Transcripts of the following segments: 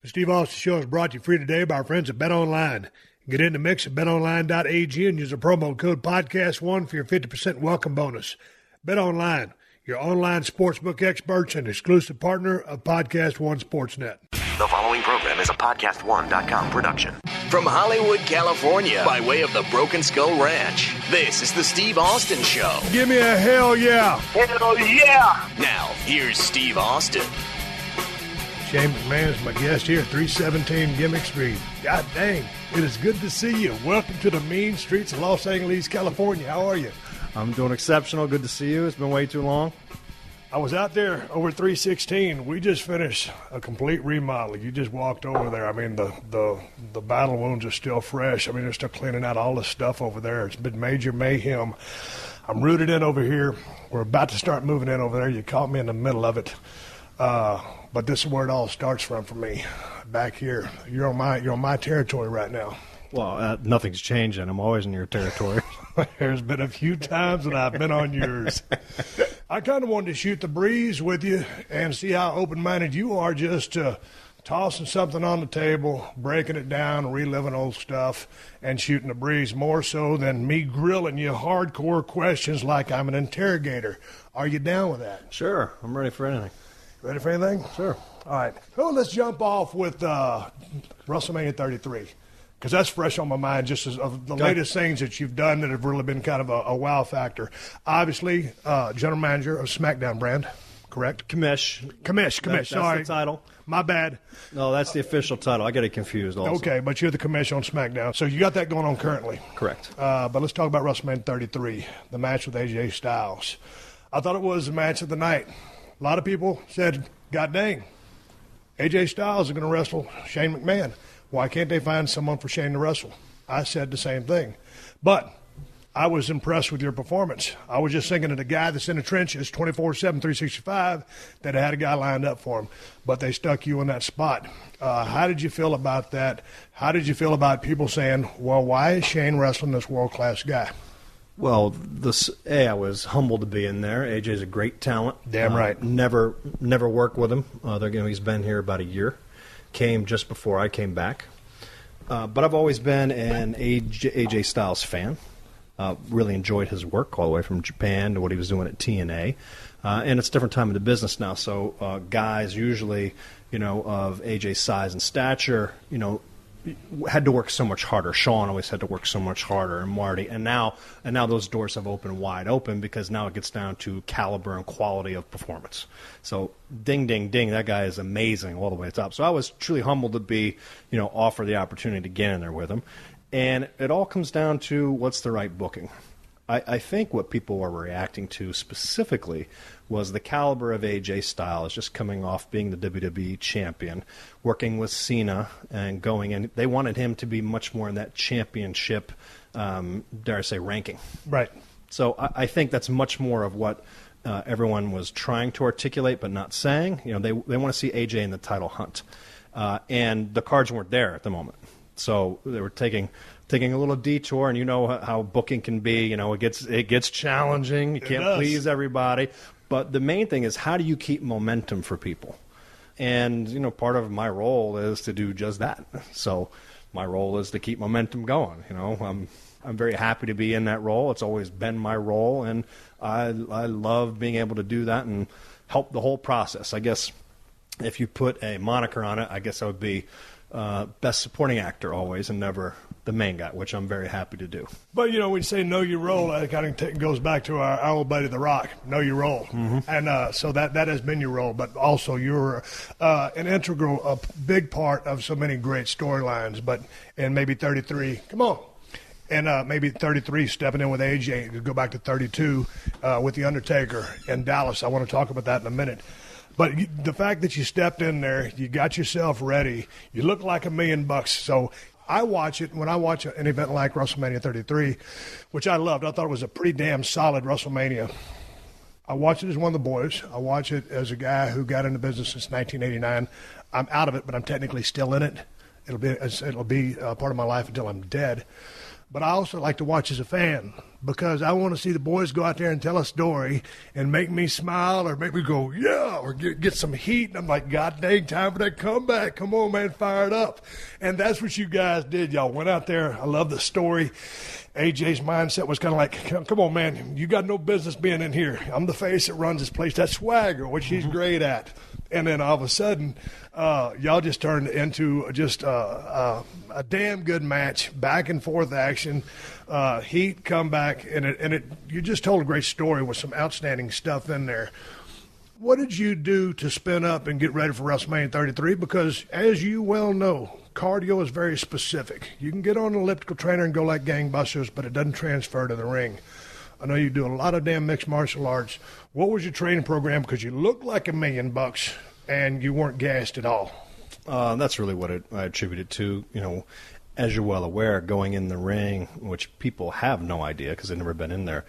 The Steve Austin Show is brought to you free today by our friends at BetOnline. Get in the mix at betonline.ag and use the promo code PodcastOne for your 50% welcome bonus. BetOnline, your online sportsbook experts and exclusive partner of PodcastOne Sportsnet. The following program is a PodcastOne.com production. From Hollywood, California, by way of the Broken Skull Ranch, this is the Steve Austin Show. Give me a hell yeah. Hell yeah. Now, here's Steve Austin. Shane McMahon is my guest here at 317 Gimmick Street. God dang, it is good to see you. Welcome to the mean streets of Los Angeles, California. How are you? I'm doing exceptional. Good to see you. It's been way too long. I was out there over 316. We just finished a complete remodel. You just walked over there. I mean, the battle wounds are still fresh. I mean, they're still cleaning out all the stuff over there. It's been major mayhem. I'm rooted in over here. We're about to start moving in over there. You caught me in the middle of it. But this is where it all starts from for me. Back here, you're on my territory right now. Well, nothing's changing. I'm always in your territory. There's been a few times that I've been on yours. I kind of wanted to shoot the breeze with you and see how open-minded you are, just tossing something on the table, breaking it down, reliving old stuff, and shooting the breeze, more so than me grilling you hardcore questions like I'm an interrogator. Are you down with that? Sure. I'm ready for anything. Ready for anything? Sure. All right. So let's jump off with WrestleMania 33, because that's fresh on my mind, just as of the latest things that you've done that have really been kind of a wow factor. Obviously, general manager of SmackDown brand, correct? Commish. That's the title. My bad. No, that's the official title. I get it confused also. Okay, but you're the Commish on SmackDown. So you got that going on currently. Correct. But let's talk about WrestleMania 33, the match with AJ Styles. I thought it was the match of the night. A lot of people said, God dang, AJ Styles is going to wrestle Shane McMahon. Why can't they find someone for Shane to wrestle? I said the same thing. But I was impressed with your performance. I was just thinking of the guy that's in the trenches 24/7, 365, that had a guy lined up for him. But they stuck you in that spot. How did you feel about that? How did you feel about people saying, well, why is Shane wrestling this world-class guy? Well, I was humbled to be in there. AJ's a great talent. Damn right. Never worked with him. He's been here about a year. Came just before I came back. But I've always been an AJ Styles fan. Really enjoyed his work all the way from Japan to what he was doing at TNA. And it's a different time in the business now. So guys usually, of AJ's size and stature, had to work so much harder. Sean always had to work so much harder, and Marty, and now those doors have opened wide open, because now it gets down to caliber and quality of performance. So ding, ding, ding, that guy is amazing all the way to the top. So I was truly humbled to be, offered the opportunity to get in there with him. And it all comes down to what's the right booking. I think what people were reacting to specifically was the caliber of AJ Styles, just coming off being the WWE champion, working with Cena and going in. They wanted him to be much more in that championship, dare I say, ranking. Right. So I think that's much more of what everyone was trying to articulate but not saying. They want to see AJ in the title hunt. And the cards weren't there at the moment. So they were taking a little detour, and you know how booking can be. It gets challenging. You can't please everybody. But the main thing is, how do you keep momentum for people? And, part of my role is to do just that. So my role is to keep momentum going. I'm very happy to be in that role. It's always been my role, and I love being able to do that and help the whole process. I guess if you put a moniker on it, I guess I would be best supporting actor always, and never the main guy, which I'm very happy to do. But, when you say know your role, that kind of goes back to our old buddy The Rock, know your role. Mm-hmm. And so that has been your role, but also you're an integral, a big part of so many great storylines. But in maybe 33, come on, and maybe 33 stepping in with AJ, to go back to 32 with The Undertaker in Dallas. I want to talk about that in a minute. But the fact that you stepped in there, you got yourself ready, you look like $1 million. So I watch it, when I watch an event like WrestleMania 33, which I loved. I thought it was a pretty damn solid WrestleMania. I watch it as one of the boys. I watch it as a guy who got into business since 1989. I'm out of it, but I'm technically still in it. It'll be part of my life until I'm dead. But I also like to watch as a fan. because I want to see the boys go out there and tell a story and make me smile or make me go, yeah, or get some heat. And I'm like, God dang, time for that comeback. Come on, man, fire it up. And that's what you guys did. Y'all went out there. I love the story. AJ's mindset was kind of like, come on, man, you got no business being in here. I'm the face that runs this place. That's swagger, which he's great at. And then all of a sudden, y'all just turned into just a damn good match, back and forth action, heat, comeback, and you just told a great story with some outstanding stuff in there. What did you do to spin up and get ready for WrestleMania 33? Because as you well know, cardio is very specific. You can get on an elliptical trainer and go like gangbusters, but it doesn't transfer to the ring. I know you do a lot of damn mixed martial arts. What was your training program? Because you look like $1 million and you weren't gassed at all. That's really what I attribute it to. You know, as you're well aware, going in the ring, which people have no idea because they've never been in there,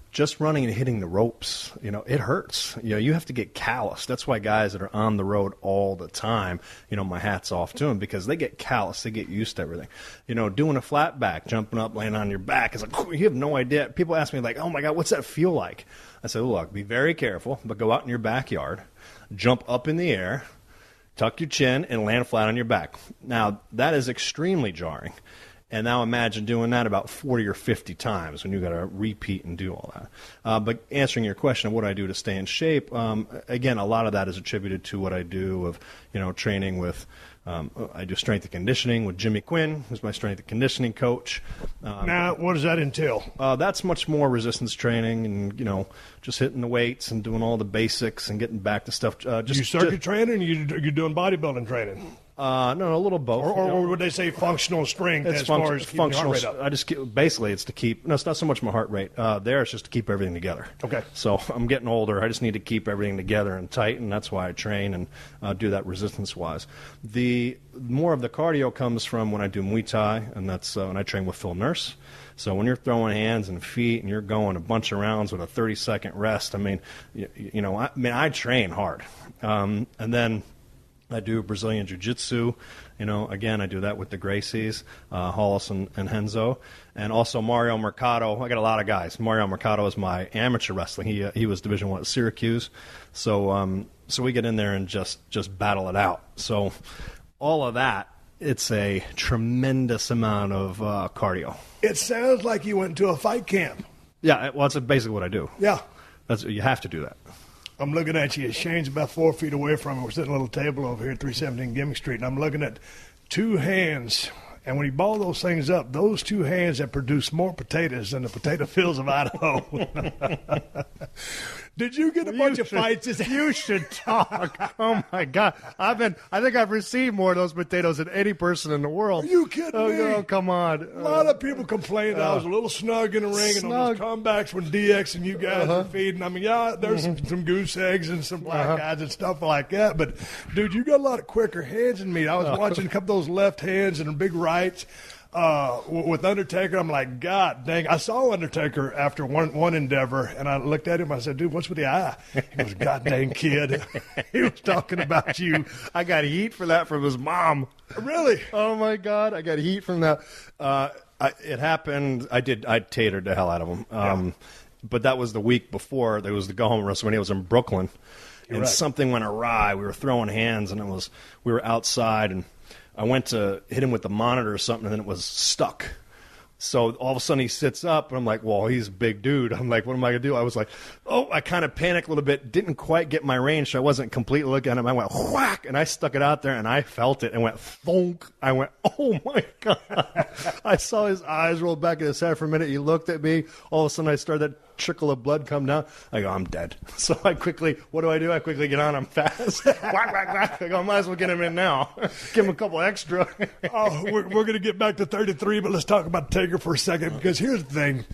just running and hitting the ropes, you know, it hurts. You know, you have to get calloused. That's why guys that are on the road all the time, you know, my hat's off to them because they get calloused. They get used to everything. You know, doing a flat back, jumping up, laying on your back, it's like, you have no idea. People ask me, like, oh, my God, what's that feel like? I said, look, be very careful, but go out in your backyard, jump up in the air, tuck your chin, and land flat on your back. Now, that is extremely jarring. And now imagine doing that about 40 or 50 times when you got to repeat and do all that. But answering your question of what I do to stay in shape, again, a lot of that is attributed to what I do of, you know, training with, I do strength and conditioning with Jimmy Quinn, who's my strength and conditioning coach. Now, what does that entail? That's much more resistance training and, you know, just hitting the weights and doing all the basics and getting back to stuff. You circuit training or you're doing bodybuilding training? No, a little both. Or would they say functional strength as far as keeping your heart rate up? I just basically it's to keep. No, it's not so much my heart rate. It's just to keep everything together. Okay. So I'm getting older. I just need to keep everything together and tight, and that's why I train and do that resistance-wise. The more of the cardio comes from when I do Muay Thai, and that's when I train with Phil Nurse. So when you're throwing hands and feet and you're going a bunch of rounds with a 30-second rest, I mean, I train hard, and then I do Brazilian Jiu-Jitsu. You know, again, I do that with the Gracies, Hollis and Henzo. And also Mario Mercado. I got a lot of guys. Mario Mercado is my amateur wrestling. He was Division I at Syracuse. So we get in there and just battle it out. So all of that, it's a tremendous amount of cardio. It sounds like you went to a fight camp. Yeah, well, that's basically what I do. Yeah. You have to do that. I'm looking at you. Shane's about 4 feet away from me. We're sitting at a little table over here at 317 Gimmick Street, and I'm looking at two hands. And when you ball those things up, those two hands have produced more potatoes than the potato fields of Idaho. Did you get a bunch of fights? You should talk. Oh, my God. I think I've received more of those potatoes than any person in the world. Are you kidding me? Oh, come on. A lot of people complained that I was a little snug in the ring and on those comebacks when DX and you guys were feeding. I mean, yeah, there's some goose eggs and some black eyes and stuff like that. But, dude, you got a lot of quicker hands than me. I was watching a couple of those left hands and a big rights. With Undertaker, I'm like, God dang. I saw Undertaker after one endeavor, and I looked at him. I said, dude, what's with the eye? He goes, God dang, kid. He was talking about you. I got heat for that from his mom. Really? Oh, my God. I got heat from that. It happened. I tatered the hell out of him. But that was the week before. There was the go-home WrestleMania. It was in Brooklyn. And something went awry. We were throwing hands, and we were outside, and I went to hit him with the monitor or something, and then it was stuck. So all of a sudden he sits up, and I'm like, well, he's a big dude. I'm like, what am I going to do? I was like, I kind of panicked a little bit, didn't quite get my range, so I wasn't completely looking at him. I went, whack, and I stuck it out there, and I felt it, and went, thunk. I went, oh, my God. I saw his eyes roll back in his head for a minute. He looked at me. All of a sudden I started that trickle of blood come down. I go, I'm dead. So what do? I quickly get on him fast. Whack, whack, whack. I go, I might as well get him in now. Give him a couple extra. We're going to get back to 33, but let's talk about Taker for a second, because here's the thing.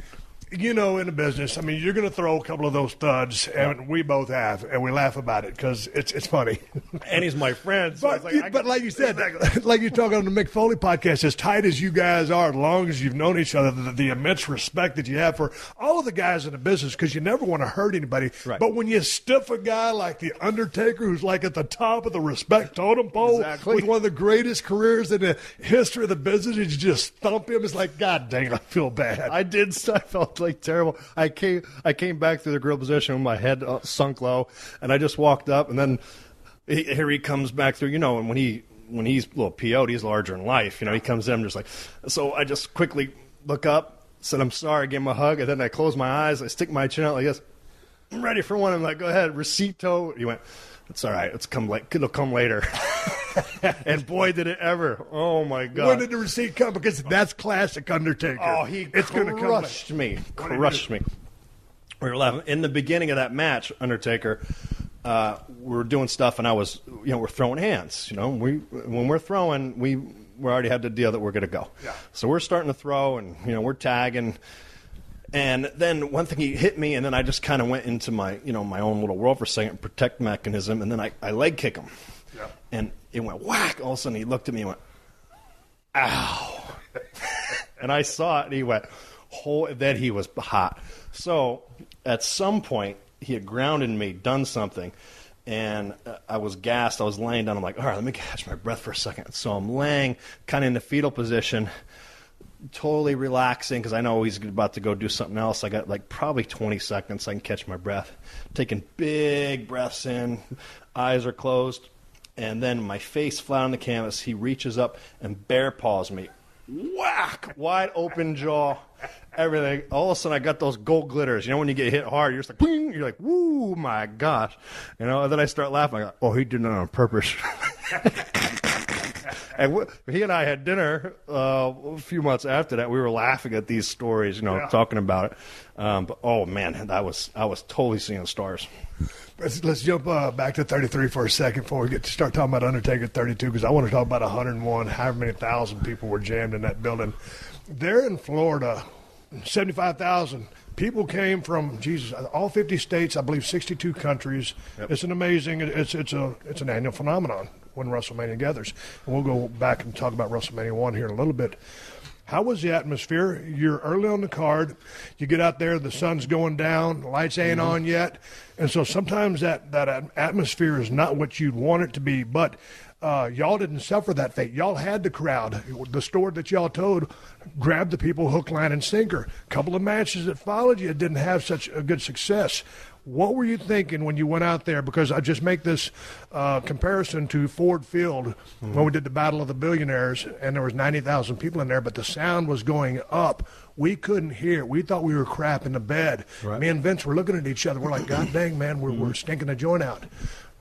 You know, in the business, I mean, you're going to throw a couple of those thuds, and we both have, and we laugh about it because it's funny. And he's my friend. So but like you said, like you're talking on the Mick Foley podcast, as tight as you guys are, as long as you've known each other, the immense respect that you have for all of the guys in the business, because you never want to hurt anybody. Right. But when you stiff a guy like the Undertaker, who's like at the top of the respect totem pole, with one of the greatest careers in the history of the business, and you just thump him, it's like, God dang it, I feel bad. I felt like terrible. I came back through the grill position with my head sunk low, and I just walked up, and then here he comes back through, and when he's a little PO'd, he's larger than life. He comes in, I'm just like, so I just quickly look up, said, I'm sorry, gave him a hug, and then I close my eyes, I stick my chin out like this. I'm ready for one. I'm like, go ahead, recito. He went, it's all right, it'll come later. And boy, did it ever. Oh, my God. When did the receipt come? Because that's classic Undertaker. Oh, it's crushed me. Crushed me. We were laughing. In the beginning of that match, Undertaker, we were doing stuff, and I was, we're throwing hands. When we're throwing, we already had the deal that we're going to go. Yeah. So we're starting to throw, and, we're tagging. And then one thing, he hit me, and then I just kind of went into my, my own little world for a second, protect mechanism, and then I leg kick him. Yeah. And it went whack. All of a sudden, he looked at me and went, ow. And I saw it, and he went, then he was hot. So at some point, he had grounded me, done something, and I was gassed. I was laying down. I'm like, all right, let me catch my breath for a second. So I'm laying kind of in the fetal position, totally relaxing because I know he's about to go do something else. I got like probably 20 seconds so I can catch my breath. Taking big breaths in, eyes are closed, and then my face flat on the canvas. He reaches up and bear paws me. Whack! Wide open jaw, everything. All of a sudden I got those gold glitters. When you get hit hard, you're just like, ping! You're like, woo, my gosh. And then I start laughing. I go, oh, he did that on purpose. And he and I had dinner a few months after that. We were laughing at these stories, talking about it. But oh man, I was totally seeing stars. Let's jump back to 33 for a second before we start talking about Undertaker 32, because I want to talk about 101, however many thousand people were jammed in that building. There in Florida, 75,000 people came from all 50 states, I believe 62 countries. Yep. It's an amazing, it's an annual phenomenon when WrestleMania gathers. And we'll go back and talk about WrestleMania 1 here in a little bit. How was the atmosphere? You're early on the card. You get out there, the sun's going down, the lights ain't on yet. And so sometimes that atmosphere is not what you'd want it to be. But y'all didn't suffer that fate. Y'all had the crowd. The story that y'all told grabbed the people hook, line, and sinker. A couple of matches that followed you didn't have such a good success. What were you thinking when you went out there? Because I just make this comparison to Ford Field when we did the Battle of the Billionaires, and there was 90,000 people in there, but the sound was going up. We couldn't hear. We thought we were crap in the bed. Right. Me and Vince were looking at each other. We're like, God dang, man, we're stinking the joint out.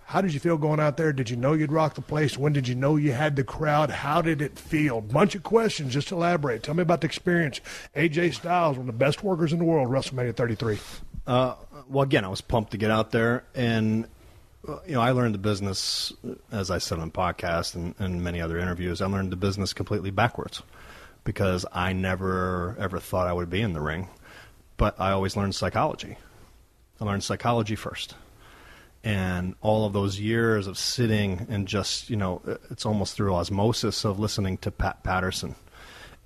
How did you feel going out there? Did you know you'd rock the place? When did you know you had the crowd? How did it feel? Bunch of questions. Just elaborate. Tell me about the experience. AJ Styles, one of the best workers in the world, WrestleMania 33. Well, again, I was pumped to get out there, and I learned the business, as I said on the podcast and many other interviews, I learned the business completely backwards because I never, ever thought I would be in the ring, but I always learned psychology. I learned psychology first. And all of those years of sitting and just, it's almost through osmosis of listening to Pat Patterson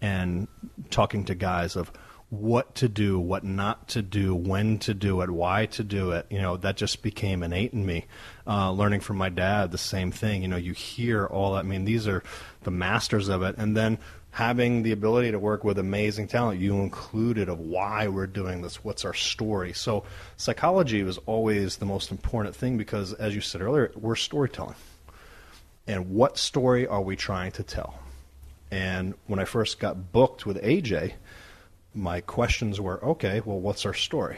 and talking to guys of what to do, what not to do, when to do it, why to do it. That just became innate in me. Learning from my dad, the same thing. You hear all that. I mean, these are the masters of it. And then having the ability to work with amazing talent, you included of why we're doing this, what's our story. So psychology was always the most important thing because, as you said earlier, we're storytelling. And what story are we trying to tell? And when I first got booked with AJ, my questions were, okay, well, what's our story?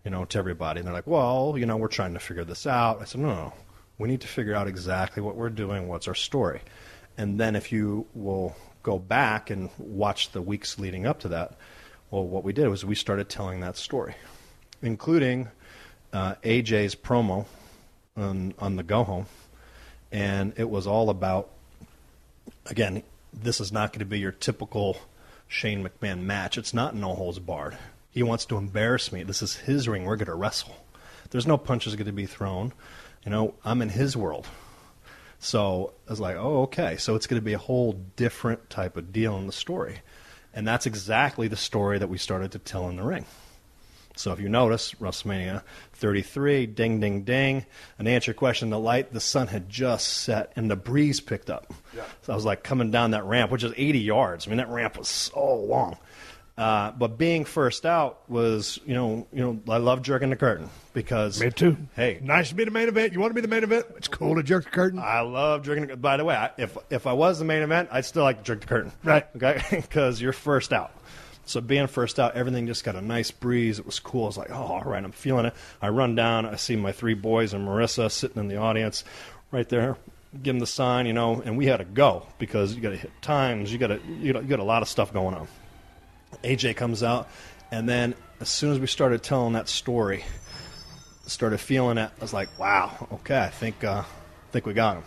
To everybody. And they're like, well, we're trying to figure this out. I said, no. We need to figure out exactly what we're doing, what's our story. And then if you will go back and watch the weeks leading up to that, well, what we did was we started telling that story, including AJ's promo on the go home. And it was all about, again, this is not going to be your typical Shane McMahon match. It's not no holds barred. He wants to embarrass me. This is his ring. We're going to wrestle. There's no punches going to be thrown. I'm in his world. So I was like, oh, okay. So it's going to be a whole different type of deal in the story. And that's exactly the story that we started to tell in the ring. So if you notice, WrestleMania 33, ding, ding, ding. And to answer your question, the sun had just set and the breeze picked up. Yeah. So I was like coming down that ramp, which is 80 yards. I mean, that ramp was so long. But being first out was, I love jerking the curtain because... Me too. Hey. Nice to be the main event. You want to be the main event? It's cool to jerk the curtain. I love jerking the... By the way, if I was the main event, I'd still like to jerk the curtain. Right. Okay? Because you're first out. So being first out, everything just got a nice breeze. It was cool. I was like, oh, all right, I'm feeling it. I run down. I see my 3 boys and Marissa sitting in the audience right there. Give them the sign, and we had to go because you got to hit times. You got a lot of stuff going on. AJ comes out, and then as soon as we started telling that story, started feeling it, I was like, wow, okay, I think we got him.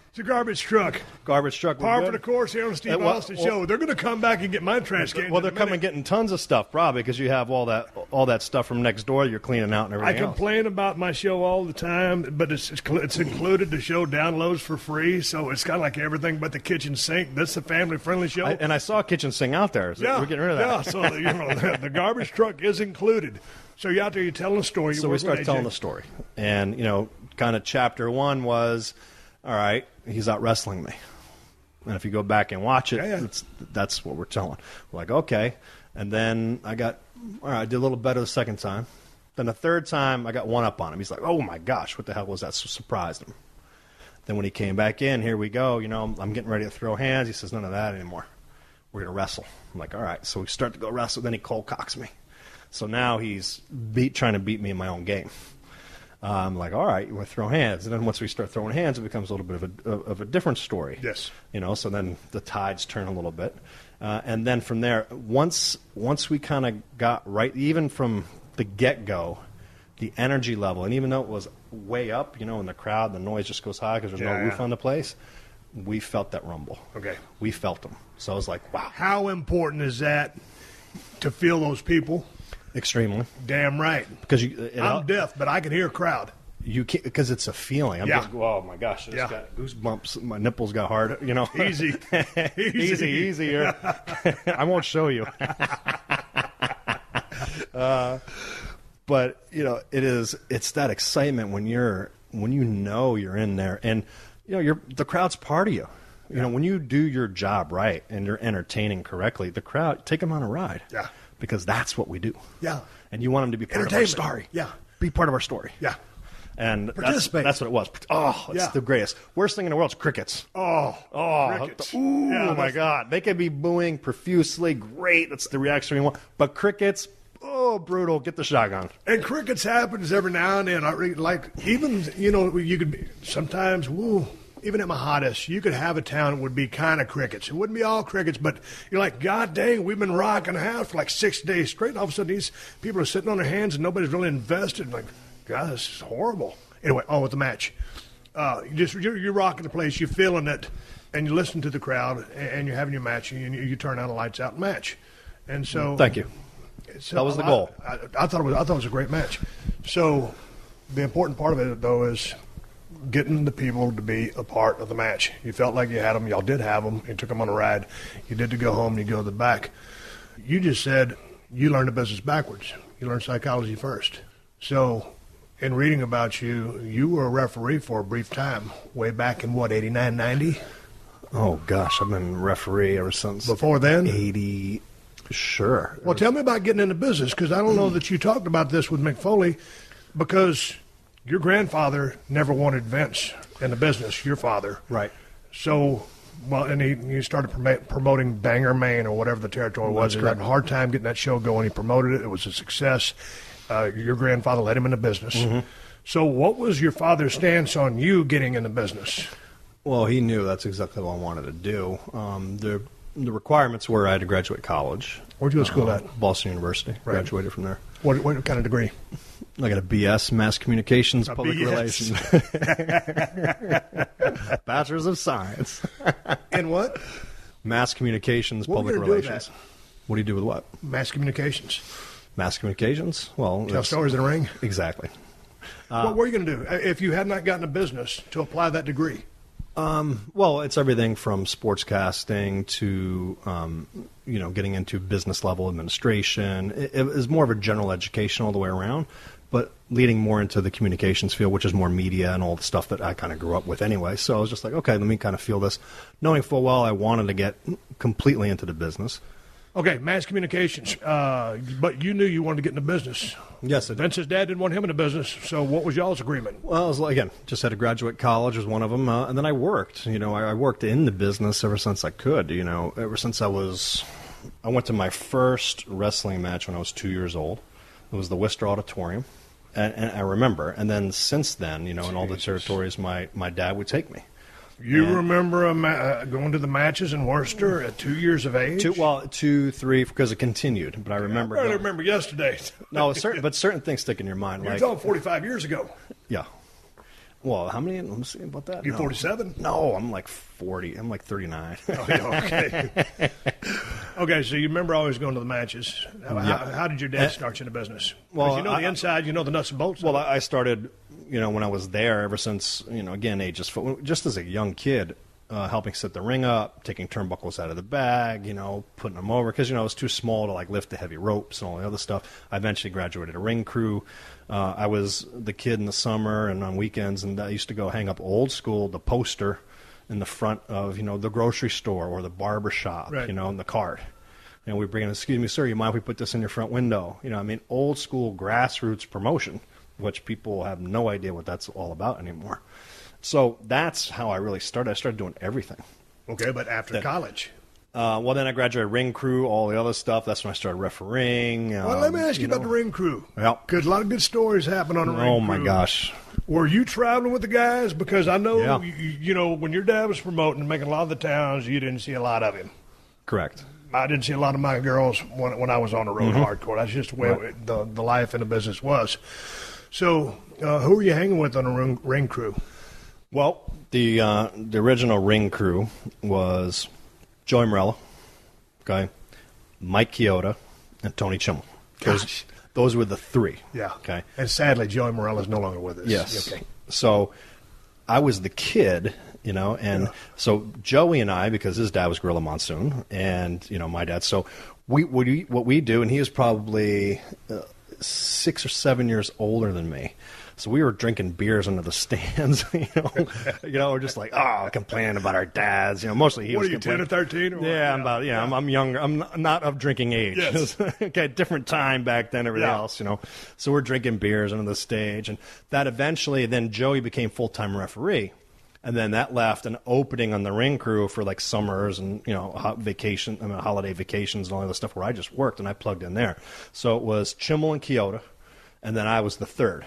It's a garbage truck. Garbage truck. Par for the course here on the Steve Austin Show. They're going to come back and get my trash can. Well, they're coming getting tons of stuff probably because you have all that stuff from next door you're cleaning out and everything I complain about my show all the time, but it's included. The show downloads for free, so it's kind of like everything but the kitchen sink. That's a family-friendly show. And I saw a kitchen sink out there. So we're getting rid of that. Yeah, so the garbage truck is included. So you're out there, you're telling a story. So we start telling the story. And, kind of chapter 1 was, all right, he's out wrestling me. And if you go back and watch it, that's what we're telling. We're like, okay. And then I did a little better the second time. Then the third time, I got one up on him. He's like, oh, my gosh, what the hell was that? So surprised him. Then when he came back in, here we go. I'm getting ready to throw hands. He says, none of that anymore. We're going to wrestle. I'm like, all right. So we start to go wrestle. Then he cold cocks me. So now he's trying to beat me in my own game. I'm like, all right, you want to throw hands. And then once we start throwing hands, it becomes a little bit of a different story. Yes. So then the tides turn a little bit. And then from there, once we kind of got right, even from the get-go, the energy level, and even though it was way up, in the crowd, the noise just goes high because there's no roof on the place, we felt that rumble. Okay. We felt them. So I was like, wow. How important is that to feel those people? Extremely. Damn right. Because I'm deaf, but I can hear a crowd. You can't, because it's a feeling. Oh my gosh! I just got goosebumps. My nipples got hard. Easy, easy here. I won't show you. But it's that excitement when you're in there, and the crowd's part of you. When you do your job right and you're entertaining correctly, the crowd, take them on a ride. Yeah. Because that's what we do. Yeah. And you want them to be part of our story. Yeah. Be part of our story. Yeah. And participate. That's what it was. Oh, it's the greatest. Worst thing in the world is crickets. Oh, crickets. Ooh, my God. They could be booing profusely. Great. That's the reaction we want. But crickets, brutal. Get the shotgun. And crickets happens every now and then. You could be sometimes, even at my hottest, you could have a town that would be kind of crickets. It wouldn't be all crickets, but you're like, God dang, we've been rocking the house for like 6 days straight. And all of a sudden, these people are sitting on their hands and nobody's really invested. I'm like, God, this is horrible. Anyway, with the match. You're rocking the place, you're feeling it, and you listen to the crowd, and you're having your match, and you turn on the lights out and match. And so, thank you. So that was the goal. I thought it was a great match. So the important part of it, though, is getting the people to be a part of the match. You felt like you had them. Y'all did have them. You took them on a ride. You did to go home and you go to the back. You just said you learned the business backwards. You learned psychology first. So in reading about you, you were a referee for a brief time, way back in, 89, 90? Oh, gosh, I've been a referee ever since. Before then? 80, sure. Well, tell me about getting into business, because I don't know that you talked about this with McFoley, because your grandfather never wanted Vince in the business, your father. Right. So, and he started promoting Bangor, Maine, or whatever the territory was. He had a hard time getting that show going. He promoted it. It was a success. Your grandfather led him into business. Mm-hmm. So what was your father's stance on you getting in the business? Well, he knew that's exactly what I wanted to do. The requirements were I had to graduate college. Where'd you go to school at? Boston University. Right. Graduated from there. What kind of degree? I got a BS, Mass Communications, Public Relations. Bachelor's of Science. In what? Mass Communications, Public Relations. What do you do with what? Mass Communications. Mass Communications? Well, tell stories in a ring? Exactly. What were you going to do if you had not gotten a business to apply that degree? Well, it's everything from sportscasting to, getting into business level administration. It was more of a general education all the way around, but leading more into the communications field, which is more media and all the stuff that I kind of grew up with anyway. So I was just like, okay, let me kind of feel this, knowing full well I wanted to get completely into the business. Okay, mass communications. But you knew you wanted to get into business. Yes, I did. Vince's dad didn't want him in the business, so what was y'all's agreement? Well, I was, again, just had to graduate college was one of them, and then I worked. I worked in the business ever since I could. Ever since I went to my first wrestling match when I was 2 years old. It was the Worcester Auditorium, and I remember. And then since then, in all the territories, my dad would take me. You remember going to the matches in Worcester at 2 years of age? 2, 3, because it continued. But I remember. I remember yesterday. No, certain things stick in your mind. You're talking 45 years ago. Yeah. Well, how many? Let me see about that. You 47? No, I'm like 40. I'm like 39. Oh, yeah, okay. Okay, so you remember always going to the matches. How did your dad start you in the business? Well, you know the inside, you know the nuts and bolts. Well, I started, when I was there ever since, again, just as a young kid, helping set the ring up, taking turnbuckles out of the bag, putting them over. Because, I was too small to, lift the heavy ropes and all the other stuff. I eventually graduated a ring crew. I was the kid in the summer and on weekends, and I used to go hang up old school, the poster in the front of, the grocery store or the barber shop, right. In the cart. And we bring in, excuse me, sir, you mind if we put this in your front window? Old school grassroots promotion, which people have no idea what that's all about anymore. So that's how I really started. I started doing everything. Okay, but after college? Well, then I graduated ring crew, all the other stuff. That's when I started refereeing. Well, let me ask you about the ring crew. Yeah. Because a lot of good stories happen on the ring crew. Oh, my gosh. Were you traveling with the guys? Because I know, when your dad was promoting and making a lot of the towns, you didn't see a lot of him. Correct. I didn't see a lot of my girls when I was on the road hardcore. That's just the way the life in the business was. So who were you hanging with on the ring crew? Well, the original ring crew was Joey Morello, okay, Mike Chioda, and Tony Chimmel. Those were the three. Yeah. Okay. And sadly, Joey Morello is no longer with us. Yes. Okay. So I was the kid, so Joey and I, because his dad was Gorilla Monsoon, and my dad. So what we do, and he was probably 6 or 7 years older than me. So we were drinking beers under the stands, we're just complaining about our dads. Mostly he was. What are you, 10 or 13? Or what? Yeah, I'm about. Yeah, I'm younger. I'm not of drinking age. Yes. Okay, different time back then. Everything else, So we're drinking beers under the stage, and that eventually, then Joey became full-time referee, and then that left an opening on the ring crew for summers and holiday vacations and all that stuff where I just worked and I plugged in there. So it was Chimmel and Chioda, and then I was the third.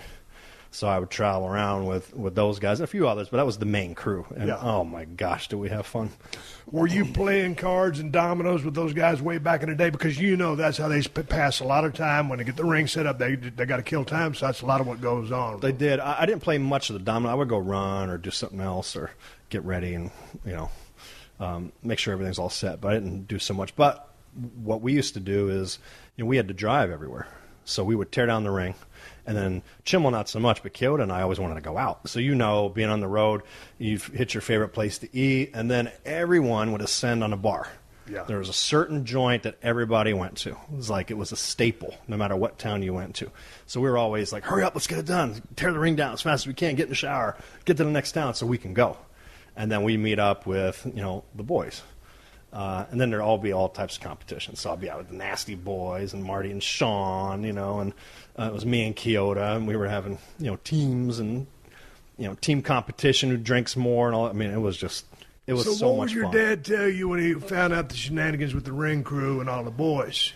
So I would travel around with those guys and a few others, but that was the main crew. And oh my gosh, did we have fun. Were you playing cards and dominoes with those guys way back in the day? Because that's how they pass a lot of time. When they get the ring set up, they got to kill time, so that's a lot of what goes on. They did. I didn't play much of the domino. I would go run or do something else or get ready and, make sure everything's all set. But I didn't do so much. But what we used to do is, we had to drive everywhere. So we would tear down the ring. And then Chimmel, not so much, but Chioda and I always wanted to go out. So being on the road, you've hit your favorite place to eat, and then everyone would ascend on a bar. Yeah. There was a certain joint that everybody went to. It was a staple, no matter what town you went to. So we were always like, hurry up, let's get it done. Tear the ring down as fast as we can, get in the shower, get to the next town so we can go. And then we meet up with, the boys. And then there'd all be all types of competitions. So I'll be out with the Nasty Boys and Marty and Sean, and it was me and Chioda, and we were having, teams and, team competition, who drinks more and all. I mean, it was so much fun. So what would your dad tell you when he found out the shenanigans with the ring crew and all the boys?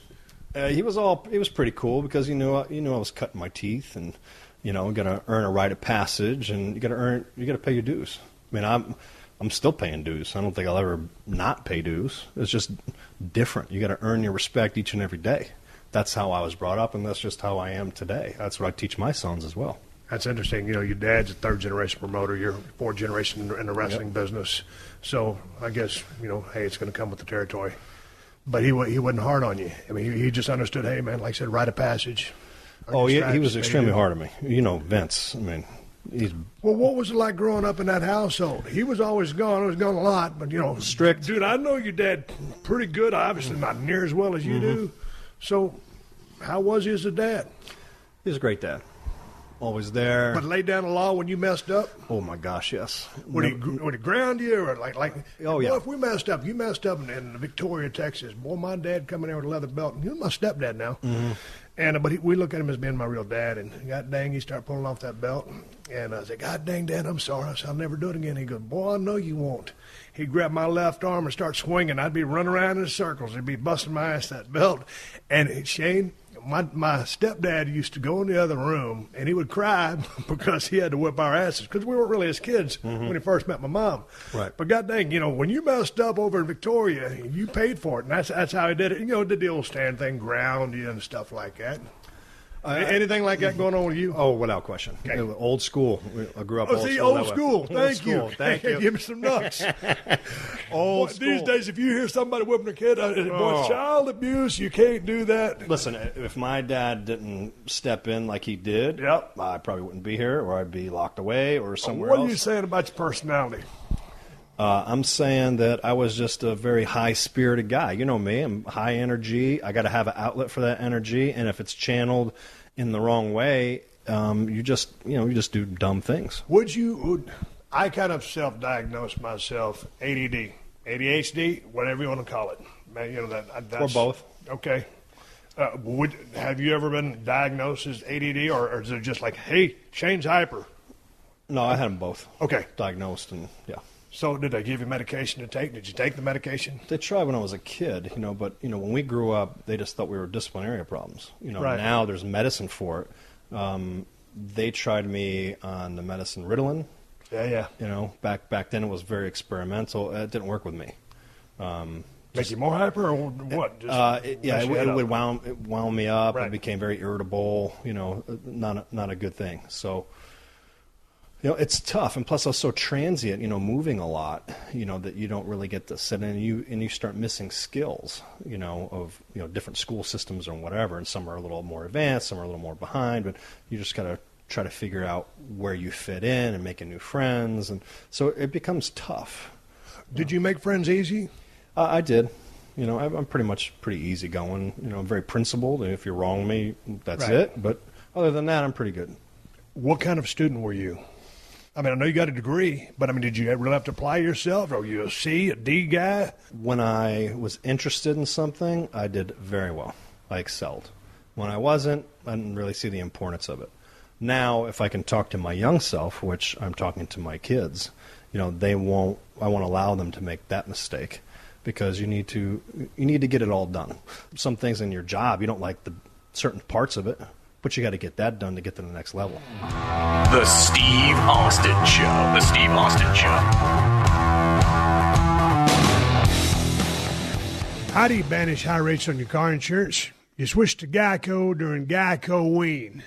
He was pretty cool because he knew I was cutting my teeth and, got to earn a rite of passage and you got to pay your dues. I mean, I'm still paying dues. I don't think I'll ever not pay dues. It's just different. You got to earn your respect each and every day. That's how I was brought up, and that's just how I am today. That's what I teach my sons as well. That's interesting. Your dad's a third-generation promoter. You're fourth generation in the wrestling business. So I guess, hey, it's going to come with the territory. But he wasn't hard on you. I mean, he just understood, hey, man, like I said, rite of passage. Oh, yeah, he was extremely hard on me. Vince, I mean, well, what was it like growing up in that household? He was always gone. He was gone a lot, but, strict. Dude, I know your dad pretty good, obviously not near as well as you do. So how was he as a dad? He was a great dad. always there. But laid down the law when you messed up? Oh, my gosh, yes. Would he ground you? Or like? Oh, yeah. Boy, if we messed up, you messed up in Victoria, Texas. Boy, my dad coming there with a leather belt. You're my stepdad now. Mm-hmm. And but we look at him as being my real dad. And God dang, he started pulling off that belt. And I said, God dang, Dad, I'm sorry. I said, I'll never do it again. He goes, boy, I know you won't. He'd grab my left arm and start swinging. I'd be running around in circles. He'd be busting my ass, that belt. And Shane, my stepdad used to go in the other room, and he would cry because he had to whip our asses because we weren't really his kids when he first met my mom. Right. But God dang, when you messed up over in Victoria, you paid for it. And that's how he did it. Did the old stand thing, ground you and stuff like that. Anything like that going on with you? Oh, without question. Okay. Old school. I grew up old school. Thank you. Old school. Thank you. Give me some nuts. Old Boy, school. These days, if you hear somebody whipping a kid, boy, child abuse, you can't do that. Listen, if my dad didn't step in like he did, Yep. I probably wouldn't be here, or I'd be locked away or somewhere What else. are you saying about your personality? I'm saying that I was just a very high-spirited guy. You know me. I'm high energy. I got to have an outlet for that energy, and if it's channeled in the wrong way, you just do dumb things. I kind of self-diagnosed myself ADD, ADHD, whatever you want to call it. Man, that's, Or both. Okay. Have you ever been diagnosed as ADD, or is it just like, hey, Shane's hyper? No, I had them both. Okay. Diagnosed, and yeah. So did they give you medication to take? Did you take the medication? They tried when I was a kid, but when we grew up, they just thought we were disciplinary problems. Right. Now there's medicine for it. They tried me on the medicine Ritalin. Yeah. Back then it was very experimental. It didn't work with me. Make you more hyper, or what? It wound me up. Right. I became very irritable. Not a good thing. So. It's tough, and plus I was so transient, moving a lot, that you don't really get to sit in, and you start missing skills, of different school systems or whatever, and some are a little more advanced, some are a little more behind, but you just got to try to figure out where you fit in and making new friends, and so it becomes tough. Did you make friends easy? I did. I'm pretty easygoing. I'm very principled, and if you wrong me, that's Right. it. But other than that, I'm pretty good. What kind of student were you? I know you got a degree, but did you really have to apply yourself? Or were you a C, a D guy? When I was interested in something, I did very well. I excelled. When I wasn't, I didn't really see the importance of it. Now, if I can talk to my young self, which I'm talking to my kids, I won't allow them to make that mistake, because you need to get it all done. Some things in your job, you don't like the certain parts of it, but you got to get that done to get to the next level. The Steve Austin Show. The Steve Austin Show. How do you banish high rates on your car insurance? You switch to Geico during Geico-ween.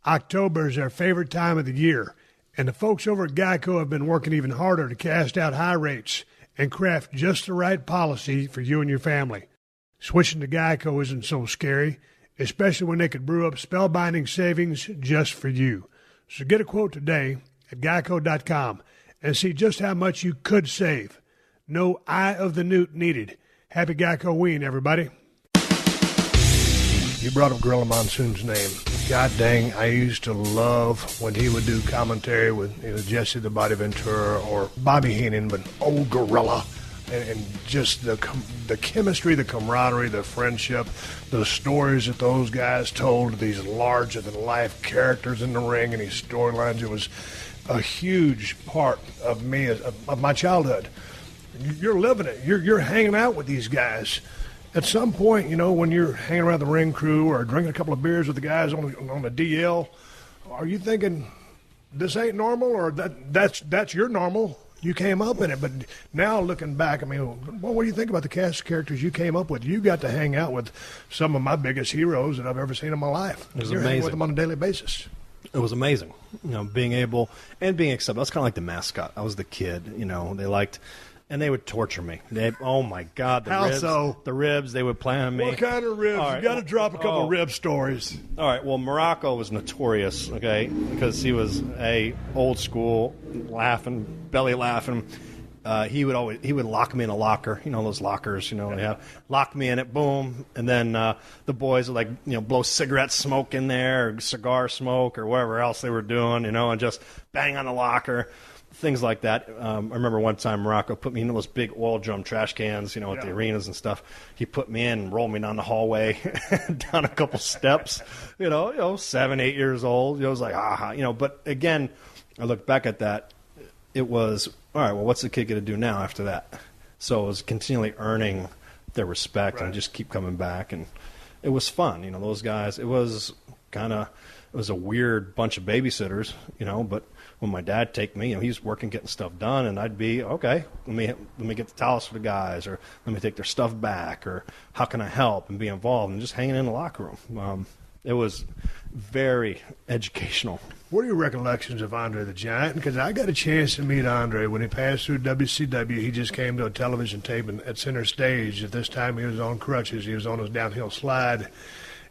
October is their favorite time of the year, and the folks over at Geico have been working even harder to cast out high rates and craft just the right policy for you and your family. Switching to Geico isn't so scary, especially when they could brew up spellbinding savings just for you. So get a quote today at geico.com and see just how much you could save. No eye of the newt needed. Happy Geico-ween, everybody. You brought up Gorilla Monsoon's name. God dang, I used to love when he would do commentary with Jesse the Body Ventura or Bobby Heenan, but old Gorilla. And just the chemistry, the camaraderie, the friendship, the stories that those guys told, these larger-than-life characters in the ring and these storylines, it was a huge part of me, of my childhood. You're living it. You're hanging out with these guys. At some point, when you're hanging around the ring crew or drinking a couple of beers with the guys on the DL, are you thinking, this ain't normal, or that's your normal? You came up in it, but now looking back, what do you think about the cast of characters you came up with? You got to hang out with some of my biggest heroes that I've ever seen in my life. It was You're amazing. hanging with them on a daily basis. It was amazing, being able and being accepted. That's kind of like the mascot. I was the kid, they liked, and they would torture me. Oh my God, How ribs, so? The ribs, they would play on me. What kind of ribs? All right, You got to drop a couple of rib stories. All right, well, Muraco was notorious, because he was old school, belly laughing. he would lock me in a locker, those lockers, lock me in it, boom, and then the boys would blow cigarette smoke in there, or cigar smoke, or whatever else they were doing, and just bang on the locker, things like that. I remember one time Muraco put me in those big oil drum trash cans, at the arenas and stuff. He put me in and rolled me down the hallway, down a couple steps, 7, 8 years old. It was like, but again, I look back at that, it was, all right, well, what's the kid going to do now after that? So it was continually earning their respect and just keep coming back. And it was fun. Those guys, it was a weird bunch of babysitters, but when my dad take me, he was working, getting stuff done, and I'd be, okay, let me get the towels for the guys, or let me take their stuff back, or how can I help, and be involved, and just hanging in the locker room. It was very educational. What are your recollections of Andre the Giant? Because I got a chance to meet Andre when he passed through WCW. He just came to a television tape at Center Stage. At this time, he was on crutches. He was on his downhill slide.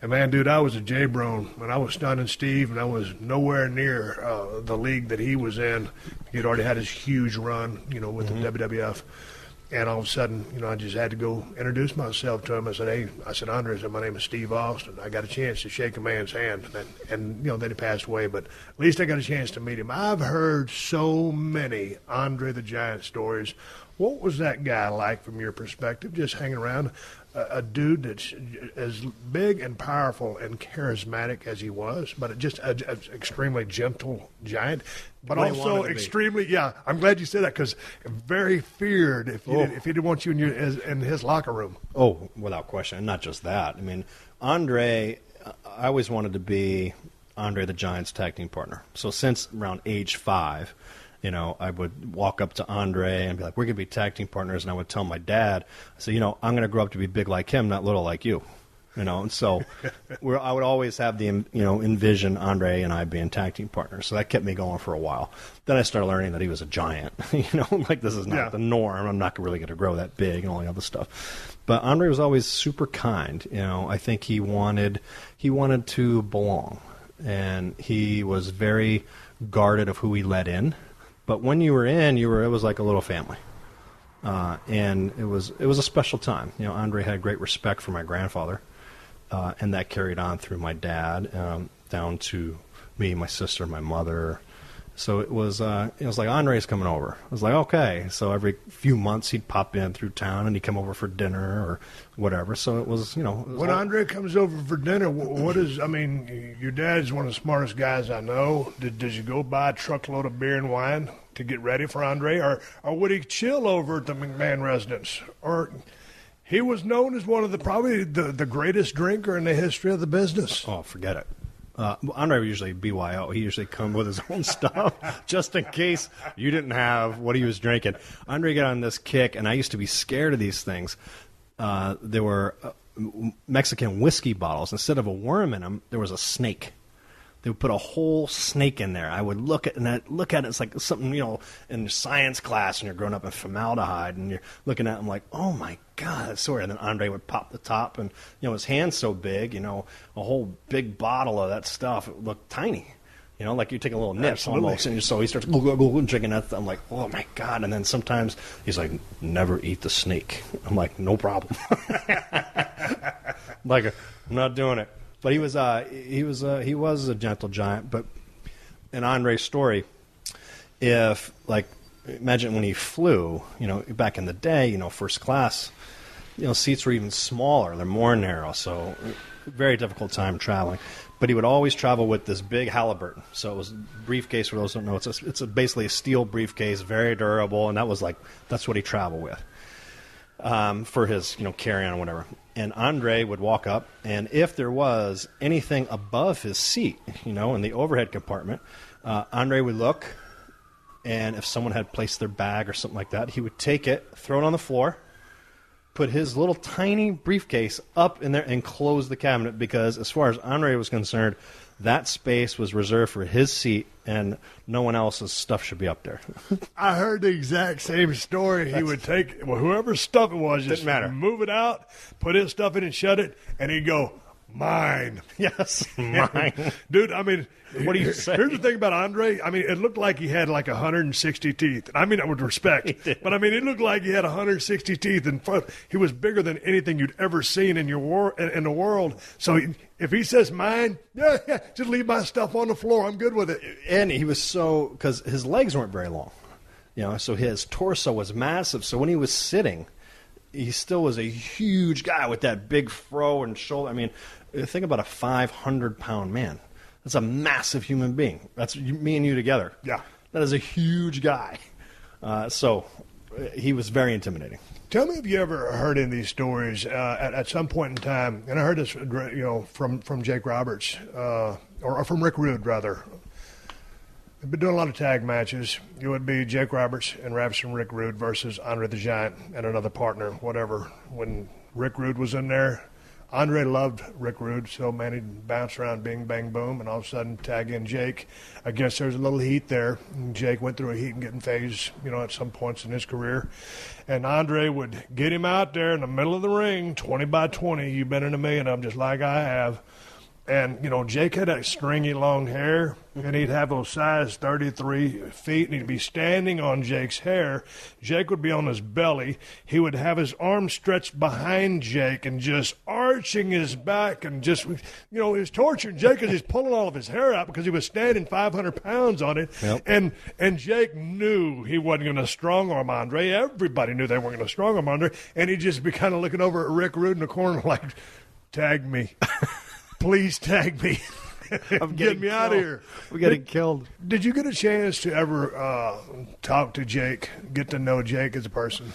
And, man, dude, I was a J-Brone when I was stunning Steve, and I was nowhere near the league that he was in. He'd already had his huge run, with the WWF. And all of a sudden, I just had to go introduce myself to him. I said, Andre, my name is Steve Austin. I got a chance to shake a man's hand. And then he passed away, but at least I got a chance to meet him. I've heard so many Andre the Giant stories. What was that guy like from your perspective, just hanging around? A dude that's as big and powerful and charismatic as he was, but just an extremely gentle giant, but also extremely, I'm glad you said that, because very feared if he didn't want you in his locker room. Oh, without question. And not just that. I mean, Andre, I always wanted to be Andre the Giant's tag team partner. So since around age 5, I would walk up to Andre and be like, we're going to be tag team partners. And I would tell my dad, I said, I'm going to grow up to be big like him, not little like you. And so I would always have the, envision Andre and I being tag team partners. So that kept me going for a while. Then I started learning that he was a giant. This is not the norm. I'm not really going to grow that big and all the other stuff. But Andre was always super kind. I think he wanted to belong. And he was very guarded of who he let in. But when you were in, it was like a little family. And it was a special time. Andre had great respect for my grandfather, and that carried on through my dad, down to me, my sister, my mother. So it was like, Andre's coming over. I was like, okay. So every few months he'd pop in through town and he'd come over for dinner or whatever. So it was, when Andre comes over for dinner, your dad's one of the smartest guys I know. Did you go buy a truckload of beer and wine to get ready for Andre? Or would he chill over at the McMahon residence? Or he was known as one of probably the greatest drinker in the history of the business. Oh, forget it. Andre would usually BYO. He usually come with his own stuff just in case you didn't have what he was drinking. Andre got on this kick, and I used to be scared of these things. There were Mexican whiskey bottles. Instead of a worm in them, there was a snake. They would put a whole snake in there. I would look at it. It's like something, in science class, and you're growing up in formaldehyde, and you're looking at it, I'm like, oh, my God, that's so weird. And then Andre would pop the top, and, his hand's so big, a whole big bottle of that stuff. It looked tiny, like you take a little nip almost. And so he starts drinking that. I'm like, oh, my God. And then sometimes he's like, never eat the snake. I'm like, no problem. I'm not doing it. But he was a gentle giant. But in Andre's story, imagine when he flew, back in the day, first class, seats were even smaller. They're more narrow, so very difficult time traveling. But he would always travel with this big Halliburton. So it was a briefcase, for those who don't know. It's basically a steel briefcase, very durable, and that's what he traveled with. For his, carry-on or whatever. And Andre would walk up, and if there was anything above his seat, in the overhead compartment, Andre would look, and if someone had placed their bag or something like that, he would take it, throw it on the floor, put his little tiny briefcase up in there, and close the cabinet, because as far as Andre was concerned, that space was reserved for his seat, and no one else's stuff should be up there. I heard the exact same story. He would take whoever's stuff it was, just move it out, put his stuff in and shut it, and he'd go, Mine. Yes, mine. Dude, I mean, What do you say? Here's the thing about Andre. I mean, it looked like he had like 160 teeth. I mean that with respect. But I mean, it looked like he had 160 teeth. And he was bigger than anything you'd ever seen in in the world. So if he says mine, yeah, just leave my stuff on the floor. I'm good with it. And he was because his legs weren't very long. So his torso was massive. So when he was sitting, he still was a huge guy with that big fro and shoulder. I mean, think about a 500-pound man. That's a massive human being. That's me and you together. Yeah. That is a huge guy. So he was very intimidating. Tell me if you ever heard any of these stories at some point in time, and I heard this, from Jake Roberts, or from Rick Rude, rather. They've been doing a lot of tag matches. It would be Jake Roberts and Ravishing Rick Rude versus Andre the Giant and another partner, whatever. When Rick Rude was in there, Andre loved Rick Rude, so man, he'd bounce around, bing, bang, boom, and all of a sudden tag in Jake. I guess there's a little heat there. And Jake went through a heat and getting phase, at some points in his career. And Andre would get him out there in the middle of the ring, 20 by 20. You've been in a million of them just like I have. And, Jake had that stringy long hair, and he'd have those size 33 feet, and he'd be standing on Jake's hair. Jake would be on his belly. He would have his arms stretched behind Jake and just arching his back and just, he was torturing Jake because he's pulling all of his hair out because he was standing 500 pounds on it. Yep. And Jake knew he wasn't going to strong-arm Andre. Everybody knew they weren't going to strong-arm Andre, and he'd just be kind of looking over at Rick Rude in the corner like, tag me. Please tag me. Get me out of here. We're getting killed. Did you get a chance to ever talk to Jake, get to know Jake as a person?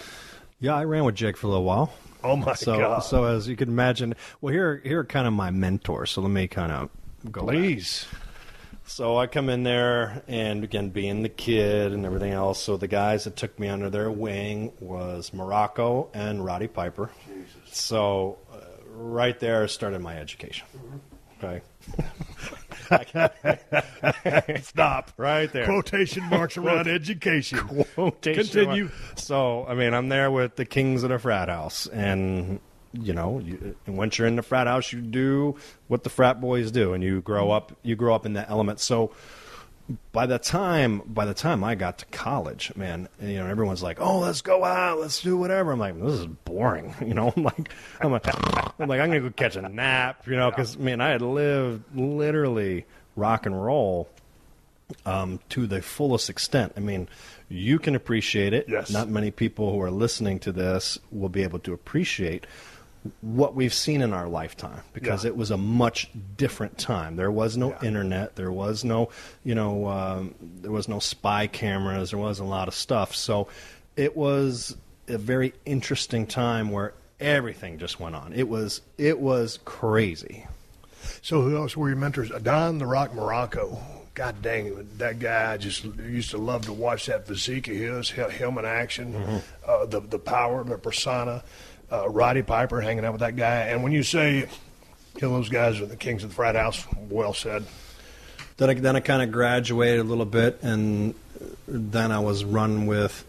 Yeah, I ran with Jake for a little while. Oh, my God. So as you can imagine, well, here are kind of my mentors. So let me kind of go Please. back. So I come in there, and again, being the kid and everything else, so the guys that took me under their wing was Muraco and Roddy Piper. Jesus. So right there started my education. Okay. Stop. Right there. Quotation marks around education. Quotation Continue. mark. So, I mean, I'm there with the kings of the frat house. And, once you're in the frat house, you do what the frat boys do. And you grow up in that element. So by the time I got to college, man, everyone's like, "Oh, let's go out, let's do whatever." I'm like, "This is boring," I'm like, I'm gonna go catch a nap, because I had lived literally rock and roll to the fullest extent. I mean, you can appreciate it. Yes. Not many people who are listening to this will be able to appreciate what we've seen in our lifetime, because it was a much different time. There was no internet. There was no, there was no spy cameras. There wasn't a lot of stuff. So it was a very interesting time where everything just went on. It was crazy. So who else were your mentors? Don the Rock Muraco. God dang it, that guy, I just used to love to watch that physique of his, him in action, the power, the persona. Roddy Piper, hanging out with that guy. And when you say those guys are the kings of the frat house, well said. Then I kind of graduated a little bit, and then I was running with,